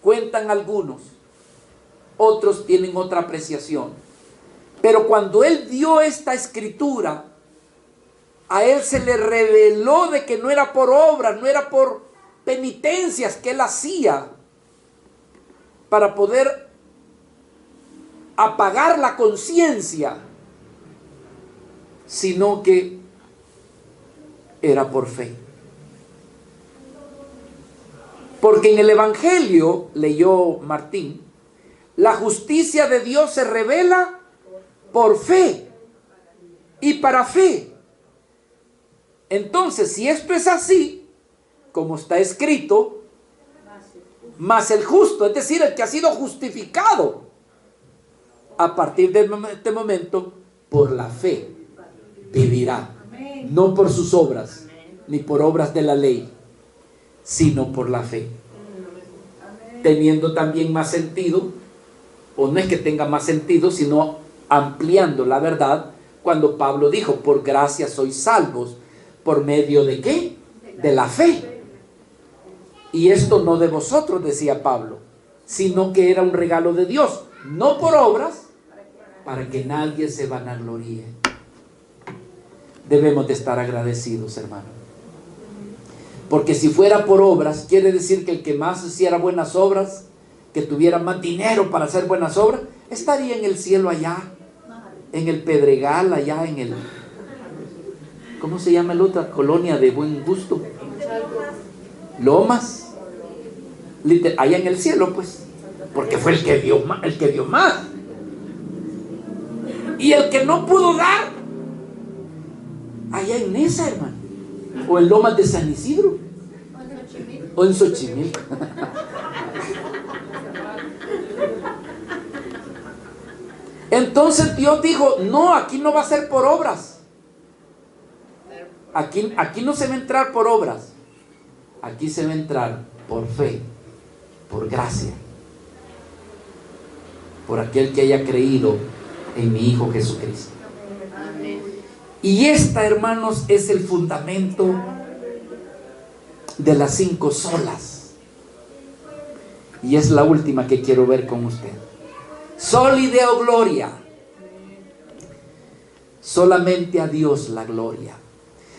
cuentan algunos, otros tienen otra apreciación, pero cuando él vio esta escritura, a él se le reveló de que no era por obras, no era por penitencias que él hacía para poder apagar la conciencia, sino que era por fe. Porque en el Evangelio, leyó Martín, la justicia de Dios se revela por fe y para fe. Entonces, si esto es así, como está escrito, más el justo, es decir, el que ha sido justificado, a partir de este momento, por la fe, vivirá. No por sus obras, ni por obras de la ley, sino por la fe. Teniendo también más sentido, o no es que tenga más sentido, sino ampliando la verdad, cuando Pablo dijo, por gracia sois salvos, ¿por medio de qué? De la fe. Y esto no de vosotros, decía Pablo, sino que era un regalo de Dios, no por obras, para que nadie se vanagloríe. Debemos de estar agradecidos, hermano. Porque si fuera por obras, quiere decir que el que más hiciera buenas obras, que tuviera más dinero para hacer buenas obras, estaría en el cielo allá, en el Pedregal, allá en el, ¿cómo se llama la otra colonia de buen gusto? Lomas, allá en el cielo, pues, porque fue el que dio más. Y el que no pudo dar, allá en Nesa, hermano, o en Lomas de San Isidro, o en Xochimilco. Entonces Dios dijo, no, aquí no va a ser por obras. Aquí no se va a entrar por obras. Aquí se va a entrar por fe, por gracia, por aquel que haya creído en mi Hijo Jesucristo. Y esta, hermanos, es el fundamento de las 5 solas. Y es la última que quiero ver con usted. Soli Deo Gloria. Solamente a Dios la gloria.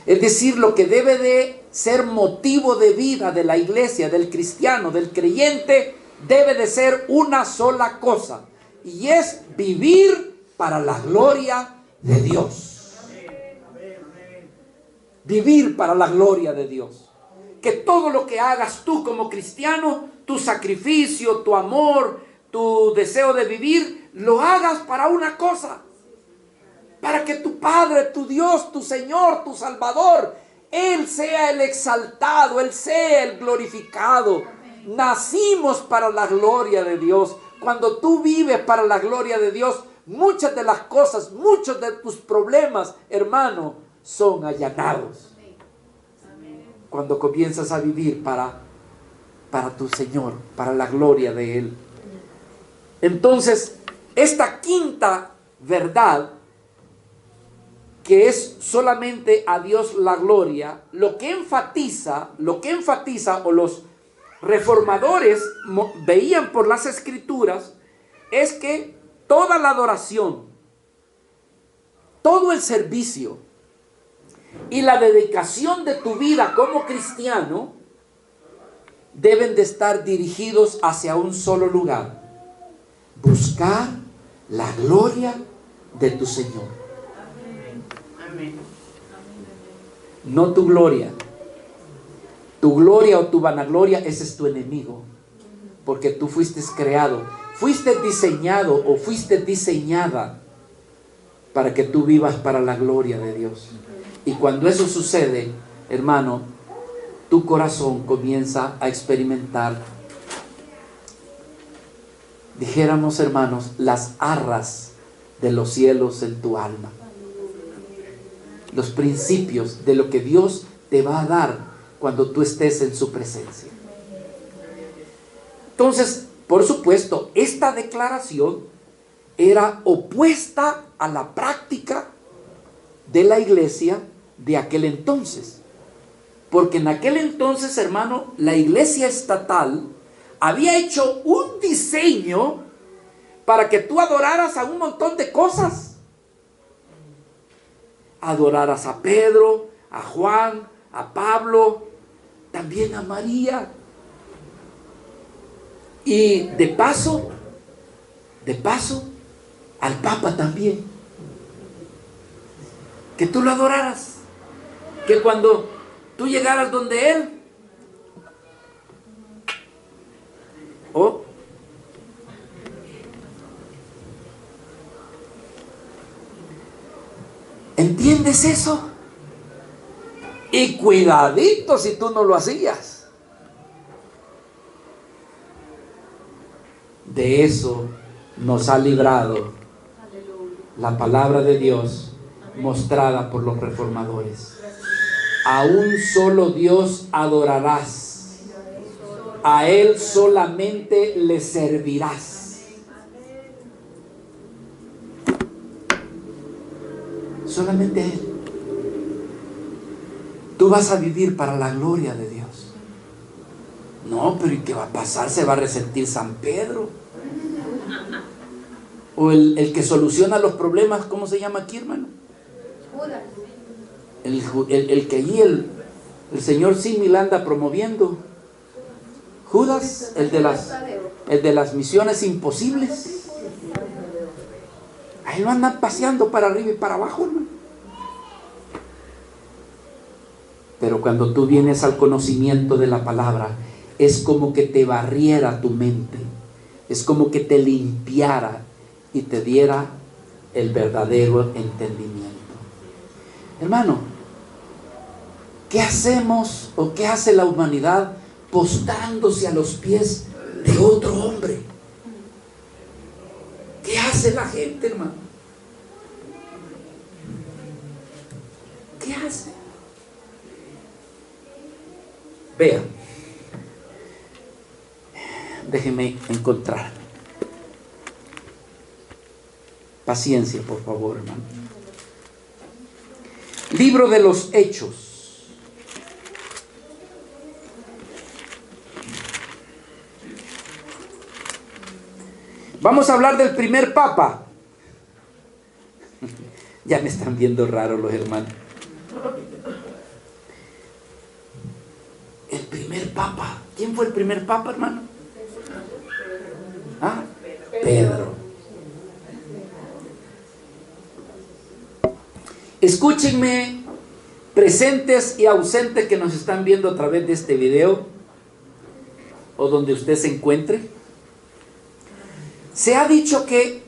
Es decir, lo que debe de ser motivo de vida de la iglesia, del cristiano, del creyente, debe de ser una sola cosa. Y es vivir para la gloria de Dios. Vivir para la gloria de Dios. Que todo lo que hagas tú como cristiano, tu sacrificio, tu amor, tu deseo de vivir, lo hagas para una cosa. Para que tu Padre, tu Dios, tu Señor, tu Salvador, Él sea el exaltado, Él sea el glorificado. Nacimos para la gloria de Dios. Cuando tú vives para la gloria de Dios, muchas de las cosas, muchos de tus problemas, hermano, son allanados. Cuando comienzas a vivir para tu Señor, para la gloria de Él. Entonces, esta quinta verdad, que es solamente a Dios la gloria, lo que enfatiza, o los reformadores veían por las Escrituras, es que toda la adoración, todo el servicio y la dedicación de tu vida como cristiano deben de estar dirigidos hacia un solo lugar: buscar la gloria de tu Señor. No tu gloria. Tu gloria o tu vanagloria, ese es tu enemigo. Porque tú fuiste creado, fuiste diseñado o fuiste diseñada para que tú vivas para la gloria de Dios. Y cuando eso sucede, hermano, tu corazón comienza a experimentar, dijéramos, hermanos, las arras de los cielos en tu alma. Los principios de lo que Dios te va a dar cuando tú estés en su presencia. Entonces, por supuesto, esta declaración era opuesta a la práctica de la iglesia de aquel entonces. Porque en aquel entonces, hermano, la iglesia estatal había hecho un diseño para que tú adoraras a un montón de cosas. Adoraras a Pedro, a Juan, a Pablo, también a María. Y de paso, al Papa también. Que tú lo adoraras. Que cuando tú llegaras donde Él, ¿entiendes eso? Y cuidadito si tú no lo hacías. De eso nos ha librado la palabra de Dios mostrada por los reformadores. A un solo Dios adorarás, a Él solamente le servirás. Solamente a Él. Tú vas a vivir para la gloria de Dios. No, pero ¿y qué va a pasar? ¿Se va a resentir San Pedro? O el que soluciona los problemas, ¿cómo se llama aquí, hermano? Judas. El que allí el señor Símil anda promoviendo. Judas, el de las misiones imposibles. Ahí lo andan paseando para arriba y para abajo, hermano. Pero cuando tú vienes al conocimiento de la palabra, es como que te barriera tu mente, es como que te limpiara y te diera el verdadero entendimiento. Hermano, ¿Qué hacemos o qué hace la humanidad postrándose a los pies de otro hombre? ¿Qué hace la gente, hermano? ¿Qué hace? Vean, déjenme encontrar. Paciencia, por favor, hermano. Libro de los Hechos. Vamos a hablar del primer papa. Ya me están viendo raro los hermanos. El primer papa. ¿Quién fue el primer papa, hermano? ¿Ah? Pedro. Escúchenme, presentes y ausentes que nos están viendo a través de este video o donde usted se encuentre. Se ha dicho que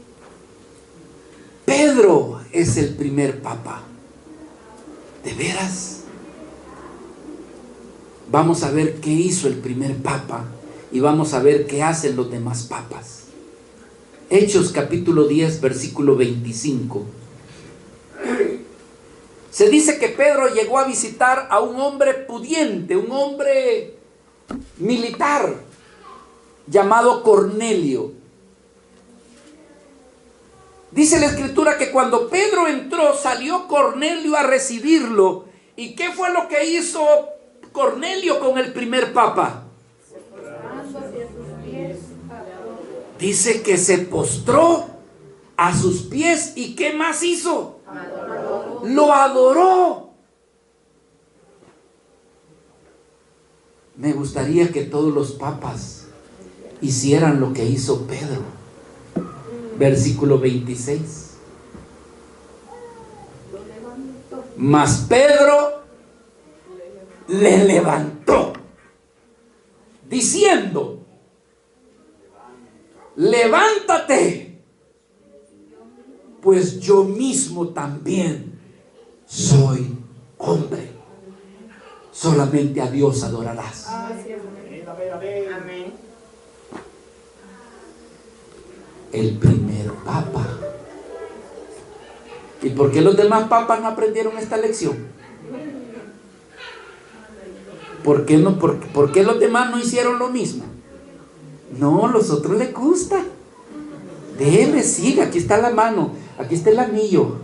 Pedro es el primer papa. ¿De veras? Vamos a ver qué hizo el primer papa y vamos a ver qué hacen los demás papas. Hechos capítulo 10, versículo 25. Se dice que Pedro llegó a visitar a un hombre pudiente, un hombre militar llamado Cornelio. Dice la escritura que cuando Pedro entró, salió Cornelio a recibirlo. ¿Y qué fue lo que hizo Cornelio con el primer papa? Dice que se postró a sus pies. ¿Y qué más hizo? Lo adoró. Me gustaría que todos los papas hicieran lo que hizo Pedro. Versículo 26. Mas Pedro le levantó, diciendo: levántate, pues yo mismo también soy hombre. Solamente a Dios adorarás. Amén. El primer papa. ¿Y por qué los demás papas no aprendieron esta lección? ¿Por qué los demás no hicieron lo mismo? No, a los otros les gusta. Déjeme, siga, aquí está la mano, aquí está el anillo.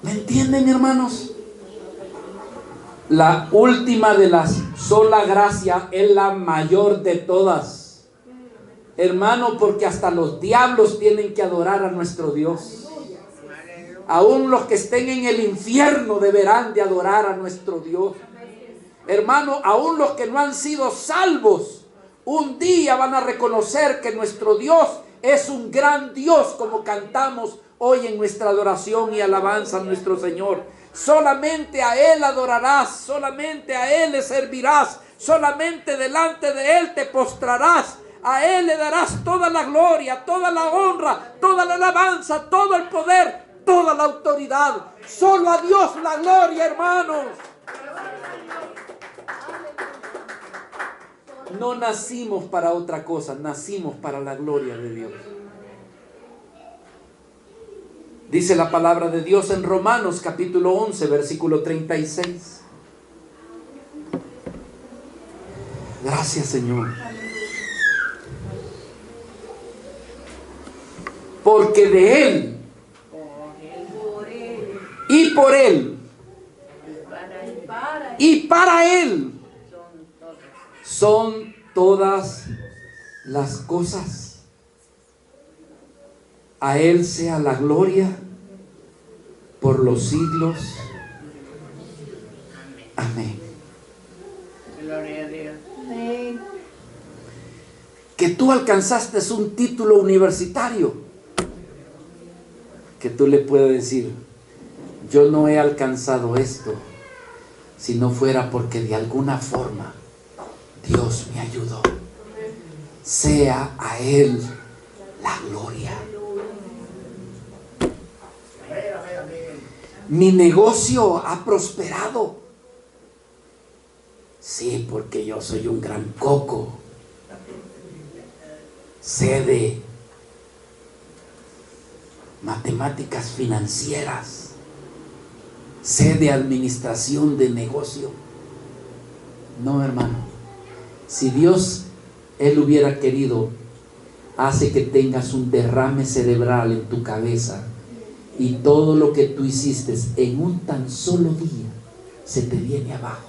¿Me entienden, hermanos? La última de las sola gracia es la mayor de todas. Hermano, porque hasta los diablos tienen que adorar a nuestro Dios. Aún los que estén en el infierno deberán de adorar a nuestro Dios. Hermano, aún los que no han sido salvos, un día van a reconocer que nuestro Dios es un gran Dios, como cantamos hoy en nuestra adoración y alabanza a nuestro Señor. Solamente a Él adorarás, solamente a Él le servirás, solamente delante de Él te postrarás. A Él le darás toda la gloria, toda la honra, toda la alabanza, todo el poder, toda la autoridad. Solo a Dios la gloria, hermanos. No nacimos para otra cosa, nacimos para la gloria de Dios. Dice la palabra de Dios en Romanos capítulo 11, versículo 36. Gracias, Señor. Porque de Él y por Él y para Él son todas las cosas. A Él sea la gloria por los siglos. Amén. Gloria a Dios. Amén. Que tú alcanzaste un título universitario, que tú le puedes decir: yo no he alcanzado esto si no fuera porque de alguna forma Dios me ayudó. Sea a Él la gloria. Mi negocio ha prosperado. Sí, porque yo soy un gran coco. Sé de matemáticas financieras. Sé de administración de negocio. No, hermano. Si Dios, Él hubiera querido, hace que tengas un derrame cerebral en tu cabeza y todo lo que tú hiciste en un tan solo día se te viene abajo.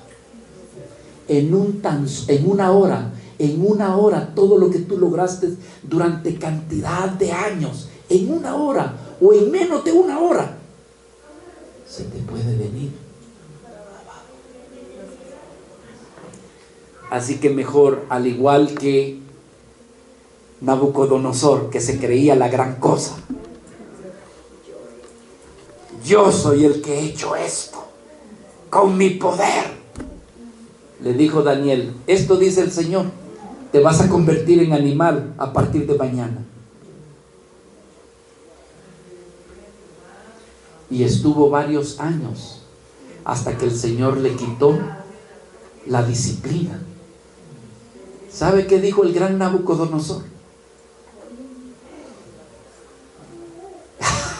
En una hora, todo lo que tú lograste durante cantidad de años, en una hora o en menos de una hora, se te puede venir abajo. Así que mejor, al igual que Nabucodonosor, que se creía la gran cosa, yo soy el que he hecho esto con mi poder. Le dijo Daniel, esto dice el Señor, te vas a convertir en animal a partir de mañana. Y estuvo varios años hasta que el Señor le quitó la disciplina. ¿Sabe qué dijo el gran Nabucodonosor?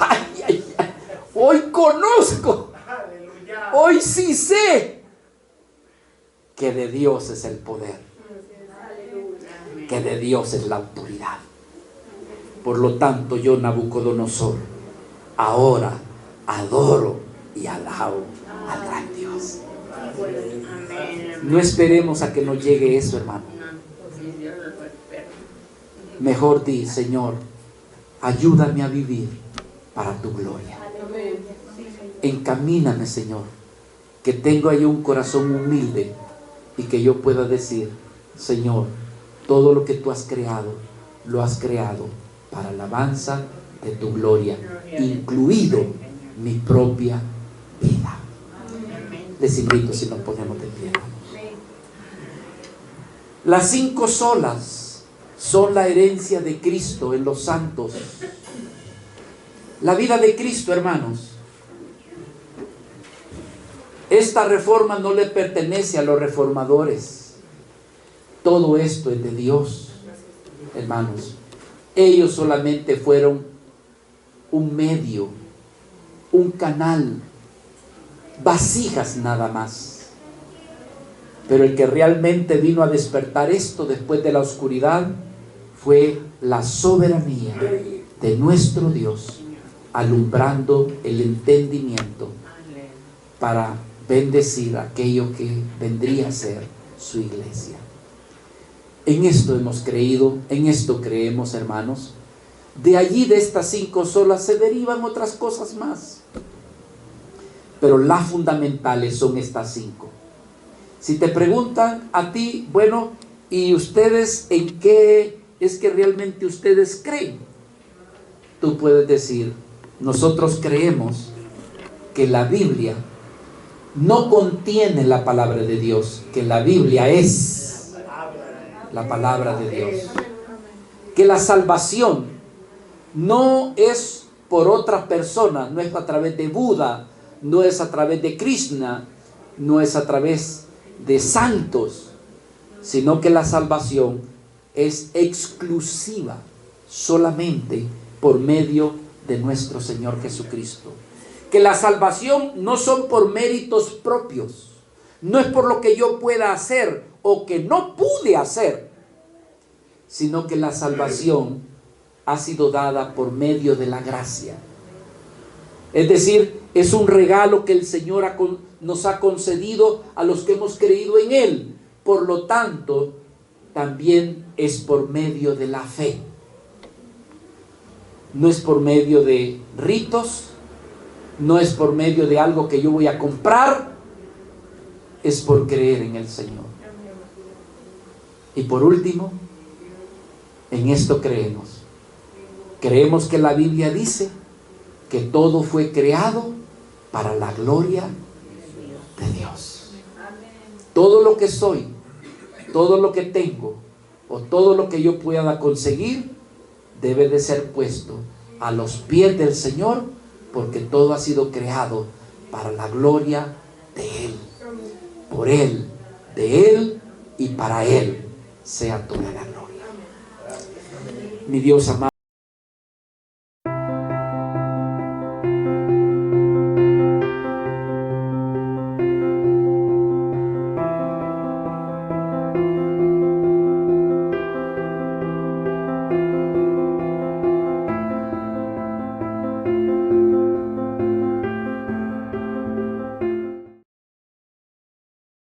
Ay, ay, ay. Hoy conozco, hoy sí sé que de Dios es el poder, que de Dios es la autoridad. Por lo tanto, yo, Nabucodonosor, ahora adoro y alabo al gran Dios. No esperemos a que nos llegue eso, hermano. Mejor di, Señor, ayúdame a vivir para tu gloria. Encamíname, Señor, que tenga yo un corazón humilde y que yo pueda decir, Señor, todo lo que tú has creado, lo has creado para alabanza de tu gloria, incluido mi propia vida. Les invito, si nos ponemos de pie. Las 5 solas son la herencia de Cristo en los santos. La vida de Cristo, hermanos. Esta reforma no le pertenece a los reformadores. Todo esto es de Dios, hermanos. Ellos solamente fueron un medio, un canal, vasijas nada más. Pero el que realmente vino a despertar esto después de la oscuridad fue la soberanía de nuestro Dios, alumbrando el entendimiento para bendecir aquello que vendría a ser su iglesia. En esto hemos creído, en esto creemos, hermanos. De allí, de estas 5 solas, se derivan otras cosas más. Pero las fundamentales son estas 5. Si te preguntan a ti, bueno, ¿y ustedes en qué es que realmente ustedes creen? Tú puedes decir, nosotros creemos que la Biblia no contiene la palabra de Dios, que la Biblia es la palabra de Dios. Que la salvación no es por otra persona, no es a través de Buda, no es a través de Krishna, no es a través de santos, sino que la salvación es exclusiva solamente por medio de nuestro Señor Jesucristo. Que la salvación no son por méritos propios, no es por lo que yo pueda hacer o que no pude hacer, sino que la salvación ha sido dada por medio de la gracia. Es decir, es un regalo que el Señor nos ha concedido a los que hemos creído en Él. Por lo tanto, también es por medio de la fe. No es por medio de ritos, no es por medio de algo que yo voy a comprar, es por creer en el Señor. Y por último, en esto creemos. Creemos que la Biblia dice que todo fue creado para la gloria de Dios. Todo lo que soy, todo lo que tengo o todo lo que yo pueda conseguir debe de ser puesto a los pies del Señor, porque todo ha sido creado para la gloria de Él, por Él, de Él y para Él sea toda la gloria. Mi Dios amado.